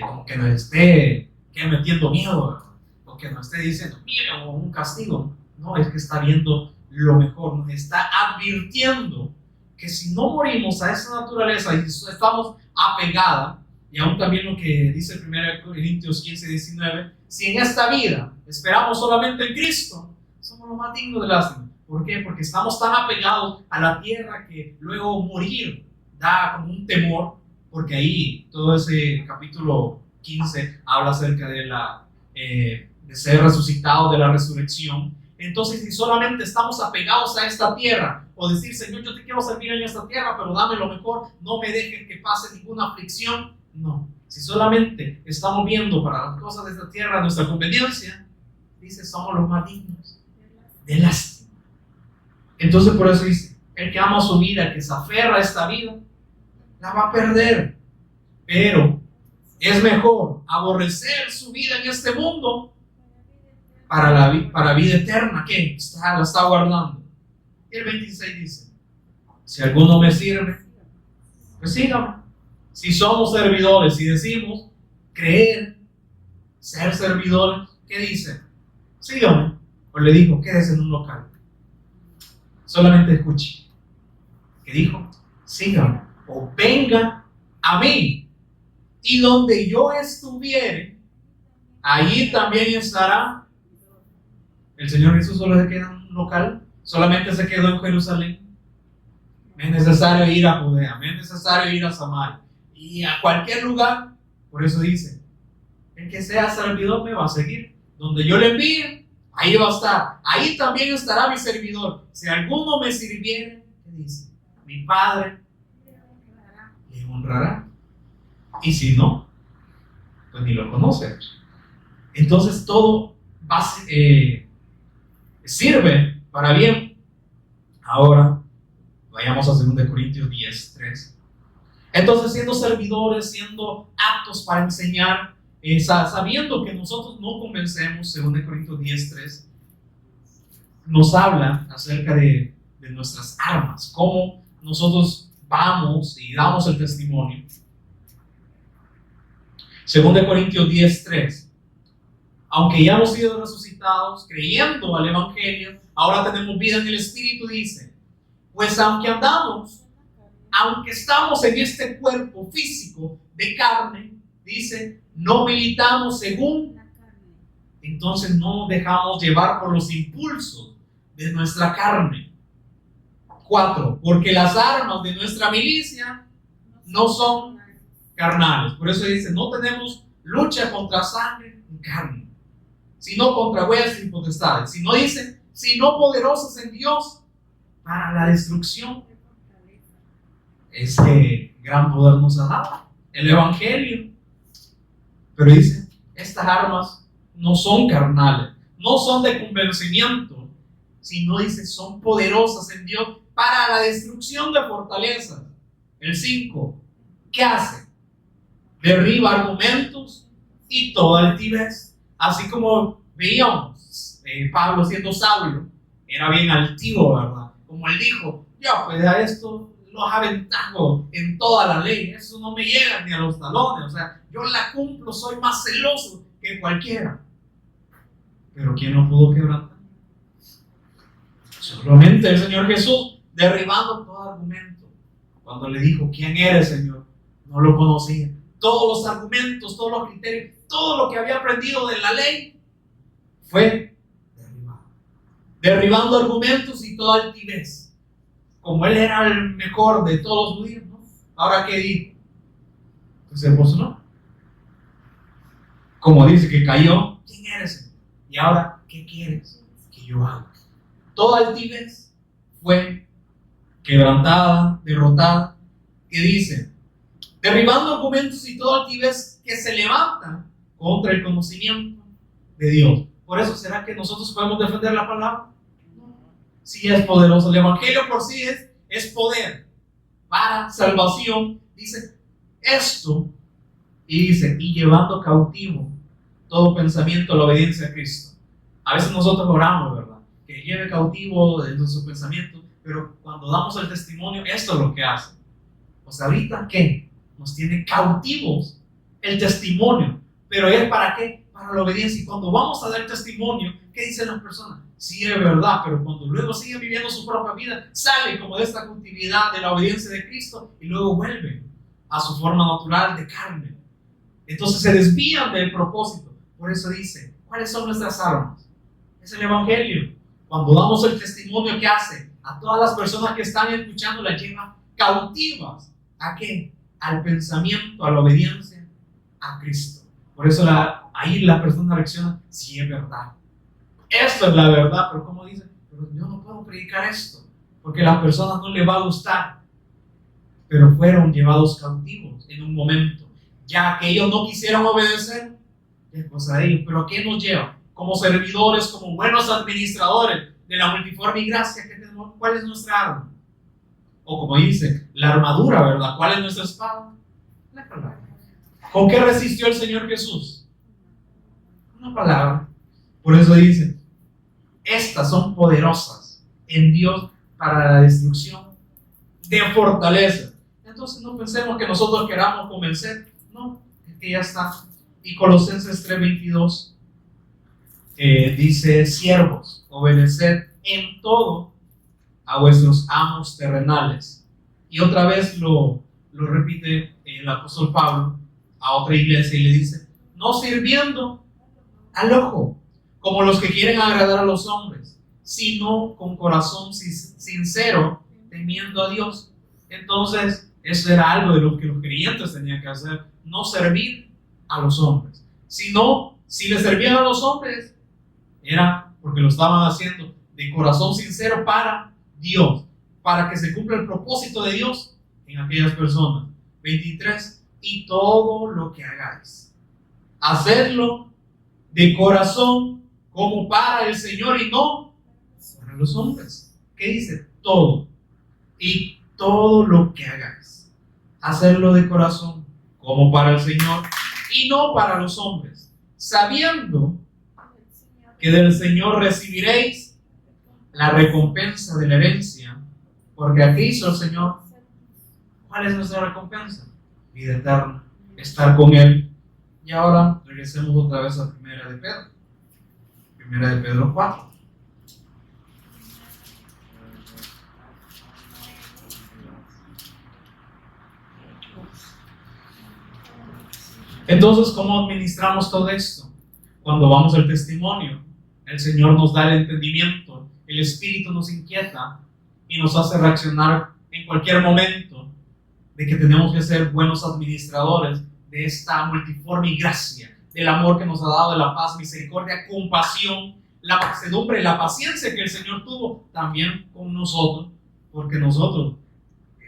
como que nos esté metiendo miedo, ¿verdad? O que nos esté diciendo, mire, o un castigo. No, es que está viendo lo mejor, nos está advirtiendo que si no morimos a esa naturaleza y estamos apegadas, y aún también lo que dice 1 Corintios 15, 19, si en esta vida esperamos solamente en Cristo, somos los más dignos de lástima. ¿Por qué? Porque estamos tan apegados a la tierra que luego morir da como un temor, porque ahí todo ese capítulo 15 habla acerca de ser resucitado, de la resurrección. Entonces, si solamente estamos apegados a esta tierra, o decir, Señor, yo te quiero servir en esta tierra, pero dame lo mejor, no me dejes que pase ninguna aflicción. No, si solamente estamos viendo para las cosas de esta tierra nuestra conveniencia, dice, somos los más dignos de lástima. Entonces, por eso dice, el que ama su vida, que se aferra a esta vida, la va a perder. Pero es mejor aborrecer su vida en este mundo para vida eterna, que la está guardando. Y el 26 dice, si alguno me sirve, pues sígame. Si somos servidores y decimos creer, ser servidores, ¿qué dice? Sígame. O le dijo, quédese en un local. Solamente escuche. ¿Qué dijo? Sígame. O venga a mí. Y donde yo estuviere, allí también estará. El Señor Jesús solo se queda en un local. Solamente se quedó en Jerusalén. Me es necesario ir a Judea. Me es necesario ir a Samaria. Y a cualquier lugar. Por eso dice, el que sea servidor me va a seguir. Donde yo le envíe, ahí va a estar. Ahí también estará mi servidor. Si alguno me sirviere, ¿qué dice? Mi Padre le honrará. Y si no, pues ni lo conoce. Entonces todo sirve para bien. Ahora, vayamos a 2 Corintios 10, 3. Entonces, siendo servidores, siendo aptos para enseñar, sabiendo que nosotros no convencemos, 2 Corintios 10, 3, nos habla acerca de nuestras armas, cómo nosotros vamos y damos el testimonio. 2 Corintios 10, 3. aunque ya hemos sido resucitados, creyendo al Evangelio, ahora tenemos vida en el Espíritu, dice, pues aunque estamos en este cuerpo físico de carne, dice, no militamos según, entonces no nos dejamos llevar por los impulsos de nuestra carne. 4, porque las armas de nuestra milicia no son carnales. Por eso dice, no tenemos lucha contra sangre y carne, sino contra huestes y potestades. Si no dice, sino poderosos en Dios para la destrucción. Ese gran poder nos ha dado el Evangelio. Pero dice, estas armas no son carnales, no son de convencimiento, sino dice, son poderosas en Dios para la destrucción de fortalezas. El 5, ¿qué hace? Derriba argumentos y toda altivez. Así como veíamos Pablo siendo Saulo, era bien altivo, ¿verdad? Como él dijo, ya pues a esto los aventajo en toda la ley, eso no me llega ni a los talones, o sea, yo la cumplo, soy más celoso que cualquiera. Pero ¿quién lo pudo quebrantar? Solamente el Señor Jesús, derribando todo argumento. Cuando le dijo, ¿quién eres, Señor? No lo conocía. Todos los argumentos, todos los criterios, todo lo que había aprendido de la ley fue derribado. Derribando argumentos y toda altivez. Como él era el mejor de todos los judíos, ¿no? Ahora, ¿qué dijo? Entonces vos no. Como dice que cayó, ¿quién eres, Señor? Y ahora, ¿qué quieres que yo haga? Toda altivez fue quebrantada, derrotada. ¿Qué dice? Derribando argumentos y toda altivez que se levanta contra el conocimiento de Dios. Por eso, ¿será que nosotros podemos defender la palabra? Sí, es poderoso. El Evangelio por sí es poder para salvación. Dice esto, y dice, y llevando cautivo todo pensamiento a la obediencia a Cristo. A veces nosotros oramos, ¿verdad? Que lleve cautivo de nuestros pensamientos, pero cuando damos el testimonio, esto es lo que hace. Pues ahorita, ¿qué? Nos tiene cautivos el testimonio. ¿Pero es para qué? Para la obediencia. Y cuando vamos a dar testimonio, ¿qué dicen las personas? Sí, es verdad, pero cuando luego siguen viviendo su propia vida, salen como de esta cautividad de la obediencia de Cristo y luego vuelven a su forma natural de carne. Entonces se desvían del propósito. Por eso dice, ¿cuáles son nuestras armas? Es el Evangelio. Cuando damos el testimonio, ¿qué hace? A todas las personas que están escuchando las lleva cautivas. ¿A qué? Al pensamiento, a la obediencia a Cristo. Por eso ahí la persona reacciona, sí, es verdad. Esto es la verdad, pero como dice, pero yo no puedo predicar esto, porque a las personas no les va a gustar. Pero fueron llevados cautivos en un momento, ya que ellos no quisieron obedecer, es cosa de ellos. Pero ¿a qué nos lleva? Como servidores, como buenos administradores de la multiforme gracia que tenemos, ¿cuál es nuestra arma? O como dice, la armadura, ¿verdad? ¿Cuál es nuestra espada? La palabra. ¿Con qué resistió el Señor Jesús? Una palabra. Por eso dice, estas son poderosas en Dios para la destrucción de fortaleza. Entonces no pensemos que nosotros queramos convencer. No, es que ya está. Y Colosenses 3:22 dice, siervos, obedeced en todo a vuestros amos terrenales. Y otra vez lo repite el apóstol Pablo a otra iglesia y le dice, no sirviendo al ojo, como los que quieren agradar a los hombres, sino con corazón sincero, temiendo a Dios. Entonces, eso era algo de lo que los creyentes tenían que hacer, no servir a los hombres, sino, si le servían a los hombres, era porque lo estaban haciendo de corazón sincero para Dios, para que se cumpla el propósito de Dios en aquellas personas. 23, y todo lo que hagáis, hacedlo de corazón como para el Señor y no para los hombres. ¿Qué dice? Todo. Y todo lo que hagáis, hacerlo de corazón como para el Señor y no para los hombres, sabiendo que del Señor recibiréis la recompensa de la herencia, porque aquí hizo el Señor. ¿Cuál es nuestra recompensa? Vida eterna, estar con Él. Y ahora regresemos otra vez a primera de Pedro. Primera de Pedro 4. Entonces, ¿cómo administramos todo esto? Cuando vamos al testimonio, el Señor nos da el entendimiento, el Espíritu nos inquieta y nos hace reaccionar en cualquier momento de que tenemos que ser buenos administradores de esta multiforme gracia, del amor que nos ha dado, de la paz, misericordia, compasión, la mansedumbre y la paciencia que el Señor tuvo también con nosotros, porque nosotros,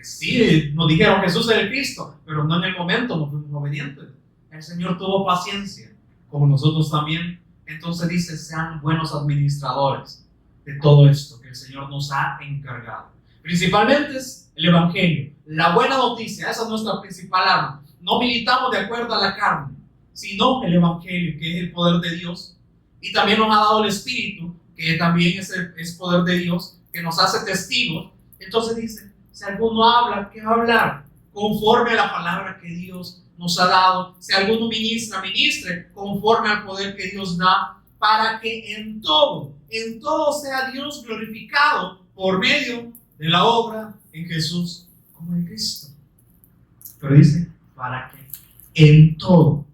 sí, nos dijeron Jesús es el Cristo, pero no en el momento, no fuimos obedientes. El Señor tuvo paciencia con nosotros también. Entonces dice, sean buenos administradores de todo esto que el Señor nos ha encargado. Principalmente es el Evangelio, la buena noticia, esa es nuestra principal arma. No militamos de acuerdo a la carne, sino el Evangelio, que es el poder de Dios. Y también nos ha dado el Espíritu, que también es poder de Dios, que nos hace testigos. Entonces dice, si alguno habla, ¿qué va a hablar? Conforme a la palabra que Dios nos ha dado. Si alguno ministre conforme al poder que Dios da, para que en todo sea Dios glorificado por medio de la obra en Jesús como en Cristo. Pero dice, para que en todo.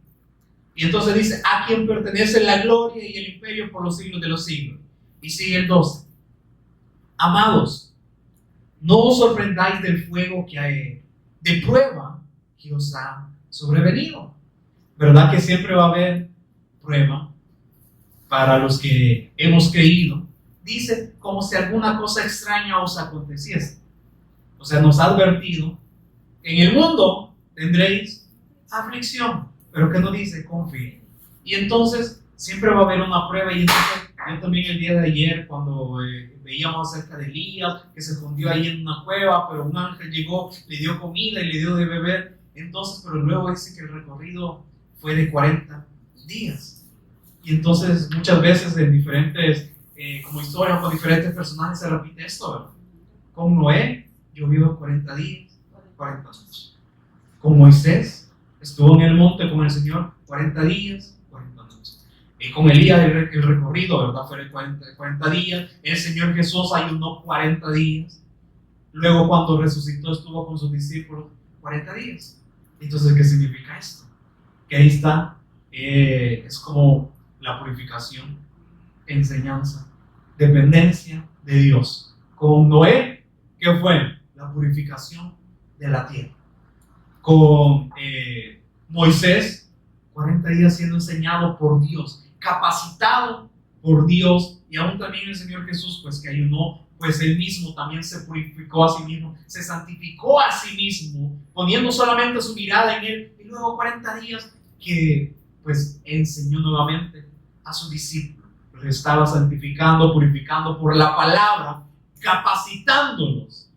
Y entonces dice, a quien pertenece la gloria y el imperio por los siglos de los siglos. Y sigue el 12. Amados, no os sorprendáis del fuego que hay, de prueba que os ha sobrevenido. ¿Verdad que siempre va a haber prueba para los que hemos creído? Dice, como si alguna cosa extraña os aconteciese. O sea, nos ha advertido, en el mundo tendréis aflicción, pero que no dice, confíe. Y entonces siempre va a haber una prueba. Y entonces yo también el día de ayer, cuando veíamos acerca de Elías, que se escondió ahí en una cueva, pero un ángel llegó, le dio comida y le dio de beber. Entonces, pero luego dice que el recorrido fue de 40 días. Y entonces muchas veces en diferentes, como historias con diferentes personajes se repite esto, ¿verdad? Con Noé llovió 40 días, 40 noches. Con Moisés estuvo en el monte con el Señor 40 días, 40 noches. Y con Elías el recorrido, ¿verdad? Fue de 40 días. El Señor Jesús ayunó 40 días. Luego cuando resucitó estuvo con sus discípulos 40 días. Entonces, ¿qué significa esto? Que ahí está, es como la purificación, enseñanza, dependencia de Dios. Con Noé, ¿qué fue? La purificación de la tierra. Con Moisés, 40 días siendo enseñado por Dios, capacitado por Dios, y aún también el Señor Jesús, pues que ayunó, pues él mismo también se purificó a sí mismo, se santificó a sí mismo, poniendo solamente su mirada en él, y luego 40 días que pues enseñó nuevamente a sus discípulos, los estaba santificando, purificando por la palabra, capacitándolos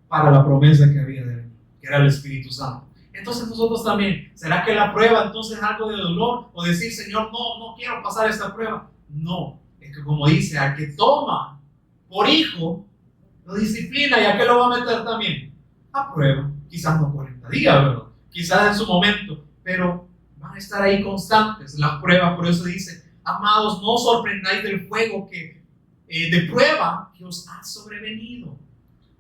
para la promesa que había de venir, que era el Espíritu Santo. Entonces nosotros también, ¿será que la prueba entonces es algo de dolor? O decir, Señor, no quiero pasar esta prueba. No, es que como dice, al que toma por hijo, lo disciplina. ¿Y a qué lo va a meter también? A prueba. Quizás no 40 días, ¿verdad? Quizás en su momento, pero van a estar ahí constantes las pruebas. Por eso dice, amados, no os sorprendáis del fuego de prueba que os ha sobrevenido,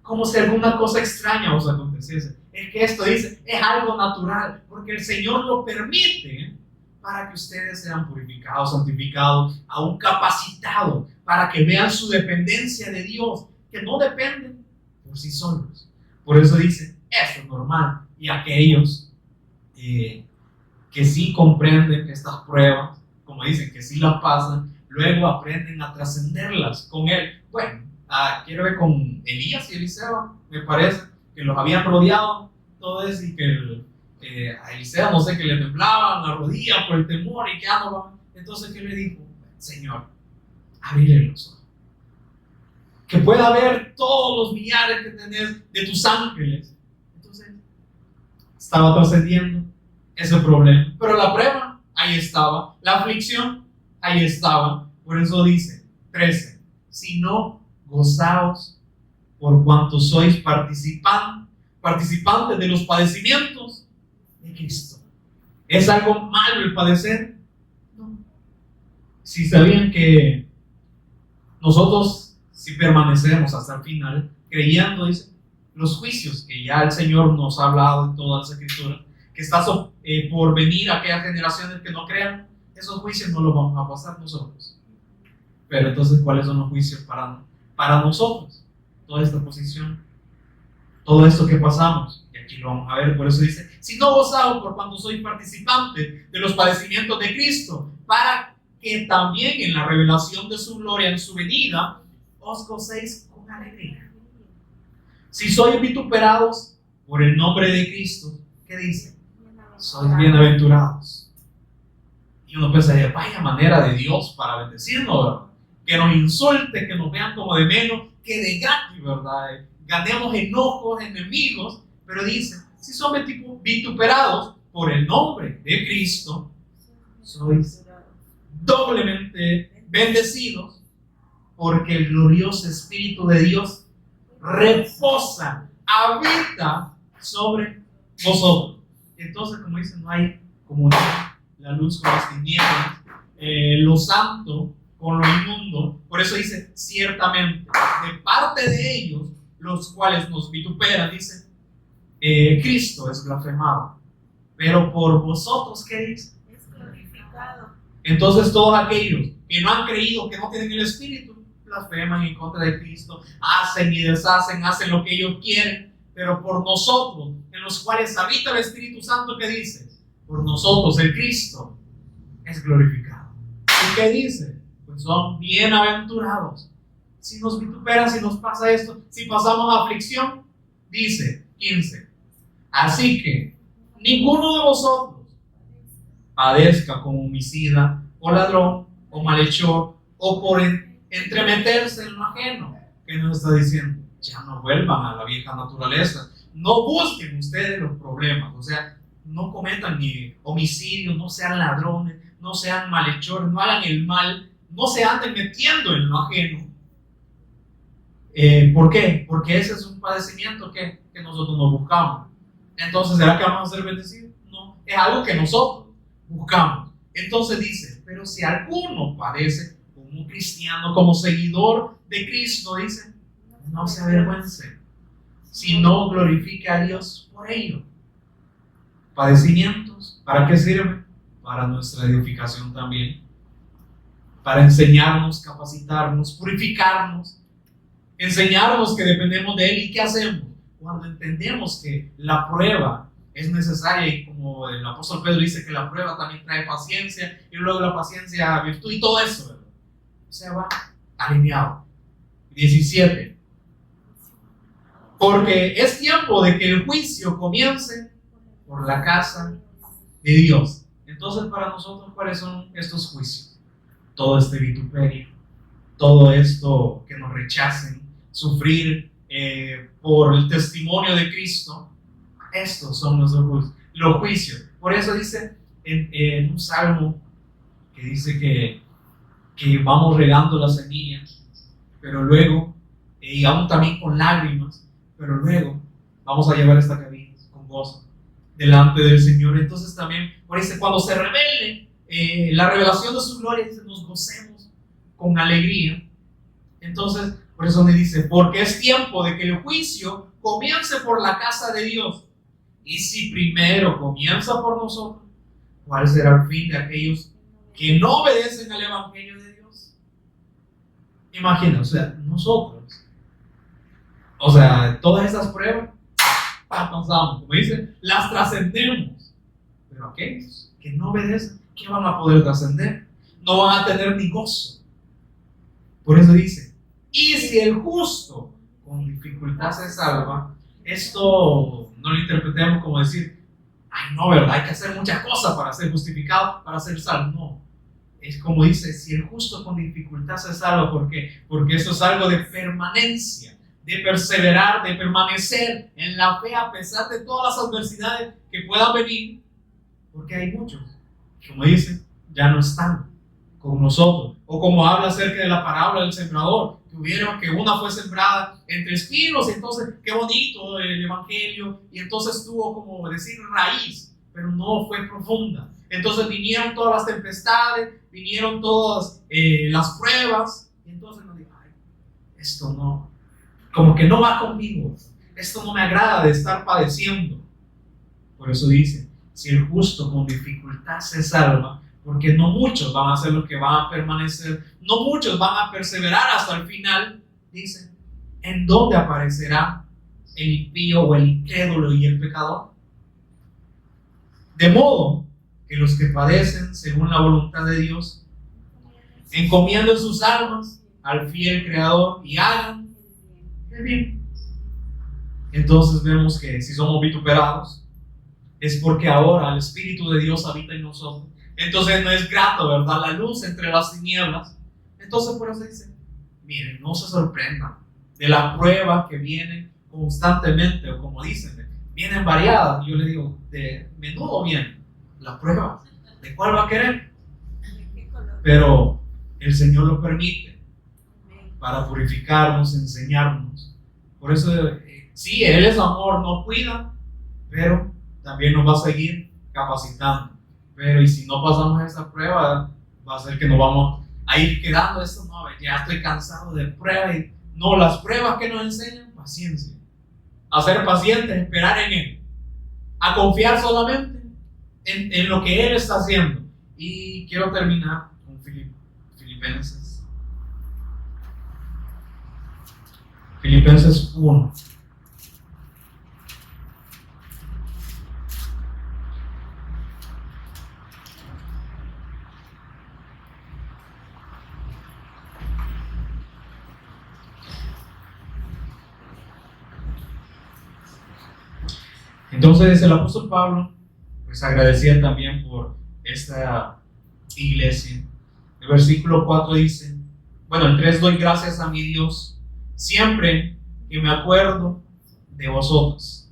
como si alguna cosa extraña os aconteciese. Es que esto dice, es algo natural, porque el Señor lo permite para que ustedes sean purificados, santificados, aún capacitados, para que vean su dependencia de Dios, que no dependen por sí solos. Por eso dice, esto es normal. Y aquellos que sí comprenden estas pruebas, como dicen, que sí las pasan, luego aprenden a trascenderlas con Él. Bueno, quiero ver con Elías y Eliseo, me parece, que los habían rodeado, todo eso, y que a Eliseo, no sé, que le temblaban la rodilla por el temor y que no. Entonces, ¿qué le dijo? Señor, abrirle los ojos, que pueda ver todos los millares que tenés de tus ángeles. Entonces, estaba trascendiendo ese problema, pero la prueba, ahí estaba, la aflicción, ahí estaba. Por eso dice, 13, si no, gozaos por cuanto sois participantes de los padecimientos de Cristo. ¿Es algo malo el padecer? No. Si sabían que nosotros, si permanecemos hasta el final, creyendo, dice, los juicios que ya el Señor nos ha hablado en todas las Escrituras, que está por venir a aquellas generaciones que no crean, esos juicios no los vamos a pasar nosotros. Pero entonces, ¿cuáles son los juicios para nosotros? Toda esta posición, todo esto que pasamos, y aquí lo vamos a ver, por eso dice, si no gozado por cuando soy participante de los padecimientos de Cristo, para que también en la revelación de su gloria en su venida, os gocéis con alegría. Si sois vituperados por el nombre de Cristo, ¿qué dice? Sois bienaventurados. Y uno pensaría, vaya manera de Dios para bendecirnos, ¿verdad? Que nos insulte, que nos vean como de menos, que de gratis, ¿verdad? Ganemos enojos, enemigos, pero dice, si son vituperados por el nombre de Cristo, sois doblemente bendecidos, porque el glorioso Espíritu de Dios reposa, habita sobre vosotros. Entonces, como dice, no hay comunión, la luz con las tinieblas, lo santo con lo inmundo. Por eso dice, ciertamente, de parte de ellos, los cuales nos vituperan, dice, Cristo es blasfemado, pero por vosotros, ¿qué dice? Es glorificado. Entonces todos aquellos que no han creído, que no tienen el Espíritu, blasfeman en contra de Cristo, hacen y deshacen, hacen lo que ellos quieren, pero por nosotros, en los cuales habita el Espíritu Santo, ¿qué dice? Por nosotros, el Cristo es glorificado. ¿Y qué dice? Pues son bienaventurados. Si nos vituperan, si nos pasa esto, si pasamos aflicción, dice 15. Así que ninguno de vosotros padezca como homicida, o ladrón, o malhechor, o por entremeterse en lo ajeno. ¿Qué nos está diciendo? Ya no vuelvan a la vieja naturaleza. No busquen ustedes los problemas. O sea, no cometan ni homicidio, no sean ladrones, no sean malhechores, no hagan el mal, no se anden metiendo en lo ajeno. ¿Por qué? Porque ese es un padecimiento que nosotros no buscamos. Entonces, ¿será que vamos a ser bendecidos? No, es algo que nosotros buscamos. Entonces dice, pero si alguno padece como cristiano, como seguidor de Cristo, dice, no se avergüence, sino glorifique a Dios por ello. Padecimientos, ¿para qué sirven? Para nuestra edificación también, para enseñarnos, capacitarnos, purificarnos, enseñarnos que dependemos de Él. ¿Y qué hacemos? Cuando entendemos que la prueba es necesaria, y como el apóstol Pedro dice que la prueba también trae paciencia, y luego la paciencia virtud y todo eso, ¿verdad? O sea, va alineado. 17. Porque es tiempo de que el juicio comience por la casa de Dios. Entonces, para nosotros, ¿cuáles son estos juicios? Todo este vituperio, todo esto que nos rechacen, sufrir por el testimonio de Cristo. Estos son los juicios. Por eso dice en un salmo que dice que vamos regando las semillas, pero luego, y aún también con lágrimas, pero luego vamos a llevar esta cabina con gozo delante del Señor. Entonces también, por eso cuando se revele la revelación de su gloria, nos gocemos con alegría. Entonces, por eso me dice, porque es tiempo de que el juicio comience por la casa de Dios. Y si primero comienza por nosotros, ¿cuál será el fin de aquellos que no obedecen al Evangelio de Dios? Imagina, o sea, nosotros, o sea, todas estas pruebas, pasamos, como dice, las trascendemos. Pero aquellos que no obedecen, ¿qué van a poder trascender? No van a tener ni gozo. Por eso dice, y si el justo con dificultad se salva, esto no lo interpretemos como decir, ay no, ¿verdad? Hay que hacer muchas cosas para ser justificado, para ser salvo. No, es como dice, si el justo con dificultad se salva, ¿por qué? Porque eso es algo de permanencia, de perseverar, de permanecer en la fe a pesar de todas las adversidades que puedan venir, porque hay muchos, como dice, ya no están con nosotros. O como habla acerca de la parábola del sembrador, que una fue sembrada entre espinos, y entonces qué bonito el evangelio, y entonces tuvo como decir raíz, pero no fue profunda. Entonces vinieron todas las tempestades, vinieron todas las pruebas, y entonces nos dijo, ay, esto no, como que no va conmigo, esto no me agrada de estar padeciendo. Por eso dice, si el justo con dificultad se salva, porque no muchos van a ser los que van a permanecer, no muchos van a perseverar hasta el final, dice, ¿en dónde aparecerá el impío o el incrédulo y el pecador? De modo que los que padecen según la voluntad de Dios, encomienden sus almas al fiel Creador y hagan el bien. Entonces vemos que si somos vituperados, es porque ahora el Espíritu de Dios habita en nosotros. Entonces no es grato, ¿verdad? La luz entre las tinieblas. Entonces por eso dice, miren, no se sorprendan de la prueba que viene constantemente, o como dicen, vienen variadas. Yo le digo, de menudo viene la prueba. ¿De cuál va a querer? Pero el Señor lo permite para purificarnos, enseñarnos. Por eso, sí, Él es amor, nos cuida, pero también nos va a seguir capacitando. Pero y si no pasamos esa prueba, va a ser que nos vamos a ir quedando esto, no, ya estoy cansado de pruebas. No, las pruebas que nos enseñan, paciencia. A ser pacientes, esperar en Él. A confiar solamente en lo que Él está haciendo. Y quiero terminar con Filipenses. Filipenses 1. Entonces el apóstol Pablo pues agradecía también por esta iglesia. El versículo 4 dice, bueno, el 3, doy gracias a mi Dios siempre que me acuerdo de vosotros,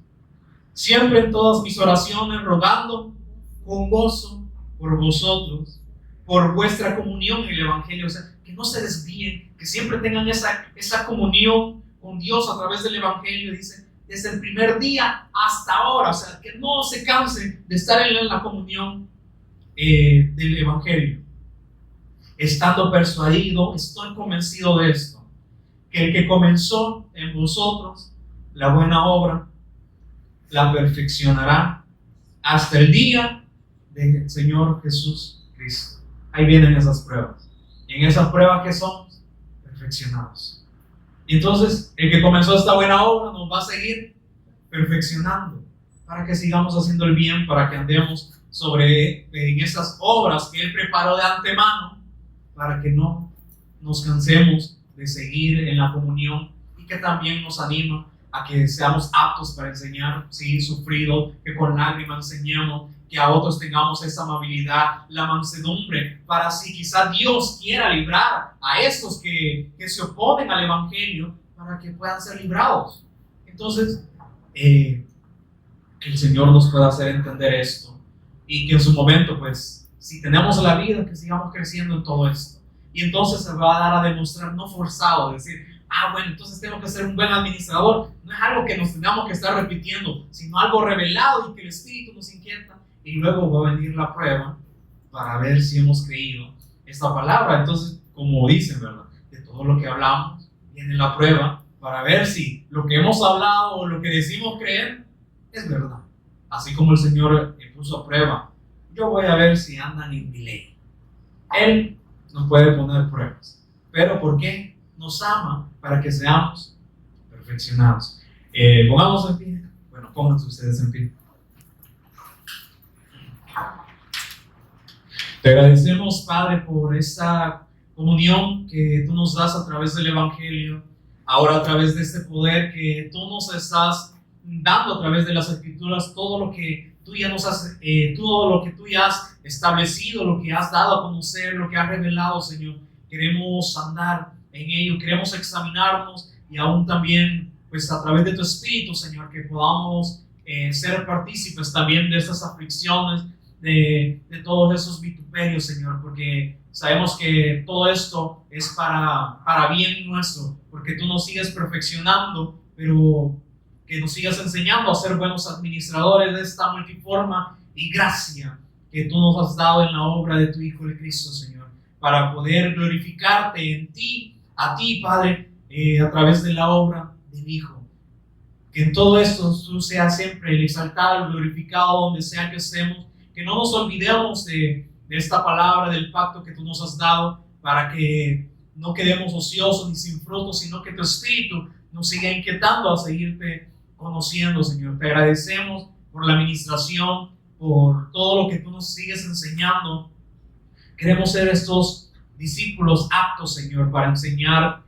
siempre en todas mis oraciones rogando con gozo por vosotros, por vuestra comunión en el Evangelio. O sea, que no se desvíen, que siempre tengan esa comunión con Dios a través del Evangelio. Dice, desde el primer día hasta ahora, o sea, que no se cansen de estar en la comunión del Evangelio. Estando persuadido, estoy convencido de esto, que el que comenzó en vosotros la buena obra, la perfeccionará hasta el día del Señor Jesús Cristo. Ahí vienen esas pruebas. Y en esas pruebas que somos perfeccionados. Y entonces, el que comenzó esta buena obra nos va a seguir perfeccionando para que sigamos haciendo el bien, para que andemos en esas obras que Él preparó de antemano, para que no nos cansemos de seguir en la comunión, y que también nos anima a que seamos aptos para enseñar, sí, sufrido, que con lágrimas enseñemos, que a otros tengamos esa amabilidad, la mansedumbre, para si quizá Dios quiera librar a estos que se oponen al Evangelio, para que puedan ser librados. Entonces, que el Señor nos pueda hacer entender esto, y que en su momento, pues, si tenemos la vida, que sigamos creciendo en todo esto. Y entonces se va a dar a demostrar, no forzado, decir, bueno, entonces tengo que ser un buen administrador. No es algo que nos tengamos que estar repitiendo, sino algo revelado y que el Espíritu nos inquieta. Y luego va a venir la prueba para ver si hemos creído esta palabra. Entonces, como dicen, ¿verdad? De todo lo que hablamos, viene la prueba para ver si lo que hemos hablado o lo que decimos creer es verdad. Así como el Señor puso a prueba, yo voy a ver si andan en mi ley. Él nos puede poner pruebas. ¿Pero por qué? Nos ama para que seamos perfeccionados. Pongamos en pie. Bueno, pónganse ustedes en pie. Te agradecemos, Padre, por esta comunión que tú nos das a través del Evangelio, ahora a través de este poder que tú nos estás dando a través de las Escrituras, todo lo que tú ya nos has, todo lo que tú ya has establecido, lo que has dado a conocer, lo que has revelado, Señor. Queremos andar en ello, queremos examinarnos y aún también, pues a través de tu Espíritu, Señor, que podamos ser partícipes también de estas aflicciones, de todos esos vituperios, Señor, porque sabemos que todo esto es para bien nuestro, porque tú nos sigues perfeccionando, pero que nos sigas enseñando a ser buenos administradores de esta multiforma y gracia que tú nos has dado en la obra de tu Hijo el Cristo, Señor, para poder glorificarte en ti, a ti, Padre, a través de la obra del Hijo. Que en todo esto tú seas siempre el exaltado, el glorificado, donde sea que estemos, que no nos olvidemos de esta palabra, del pacto que tú nos has dado, para que no quedemos ociosos ni sin frutos, sino que tu Espíritu nos siga inquietando a seguirte conociendo, Señor. Te agradecemos por la administración, por todo lo que tú nos sigues enseñando. Queremos ser estos discípulos aptos, Señor, para enseñar,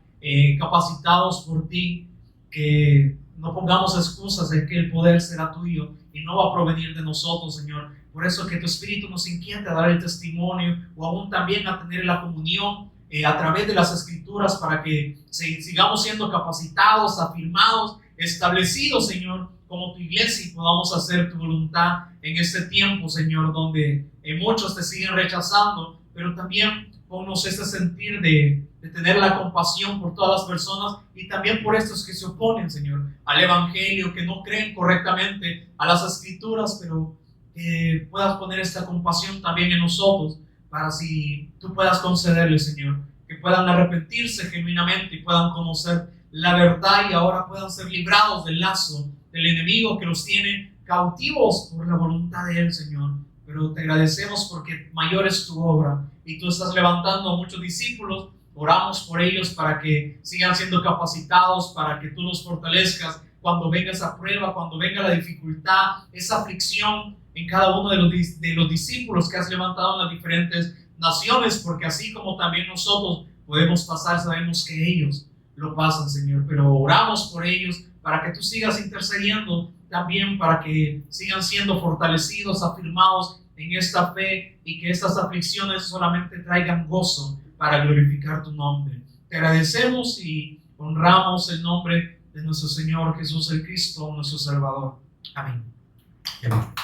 capacitados por ti, que no pongamos excusas de que el poder será tuyo y no va a provenir de nosotros, Señor. Por eso que tu Espíritu nos inquieta a dar el testimonio, o aún también a tener la comunión a través de las Escrituras, para que sigamos siendo capacitados, afirmados, establecidos, Señor, como tu iglesia, y podamos hacer tu voluntad en este tiempo, Señor, donde muchos te siguen rechazando, pero también ponnos este sentir de tener la compasión por todas las personas, y también por estos que se oponen, Señor, al Evangelio, que no creen correctamente a las Escrituras, pero que puedas poner esta compasión también en nosotros, para si tú puedas concederles, Señor, que puedan arrepentirse genuinamente y puedan conocer la verdad, y ahora puedan ser librados del lazo del enemigo que los tiene cautivos por la voluntad de Él, Señor. Pero te agradecemos porque mayor es tu obra y tú estás levantando a muchos discípulos. Oramos por ellos para que sigan siendo capacitados, para que tú los fortalezcas cuando venga esa prueba, cuando venga la dificultad, esa aflicción en cada uno de los discípulos que has levantado en las diferentes naciones, porque así como también nosotros podemos pasar, sabemos que ellos lo pasan, Señor, pero oramos por ellos para que tú sigas intercediendo también, para que sigan siendo fortalecidos, afirmados en esta fe, y que estas aflicciones solamente traigan gozo para glorificar tu nombre. Te agradecemos y honramos el nombre de nuestro Señor Jesús el Cristo, nuestro Salvador. Amén. Amén.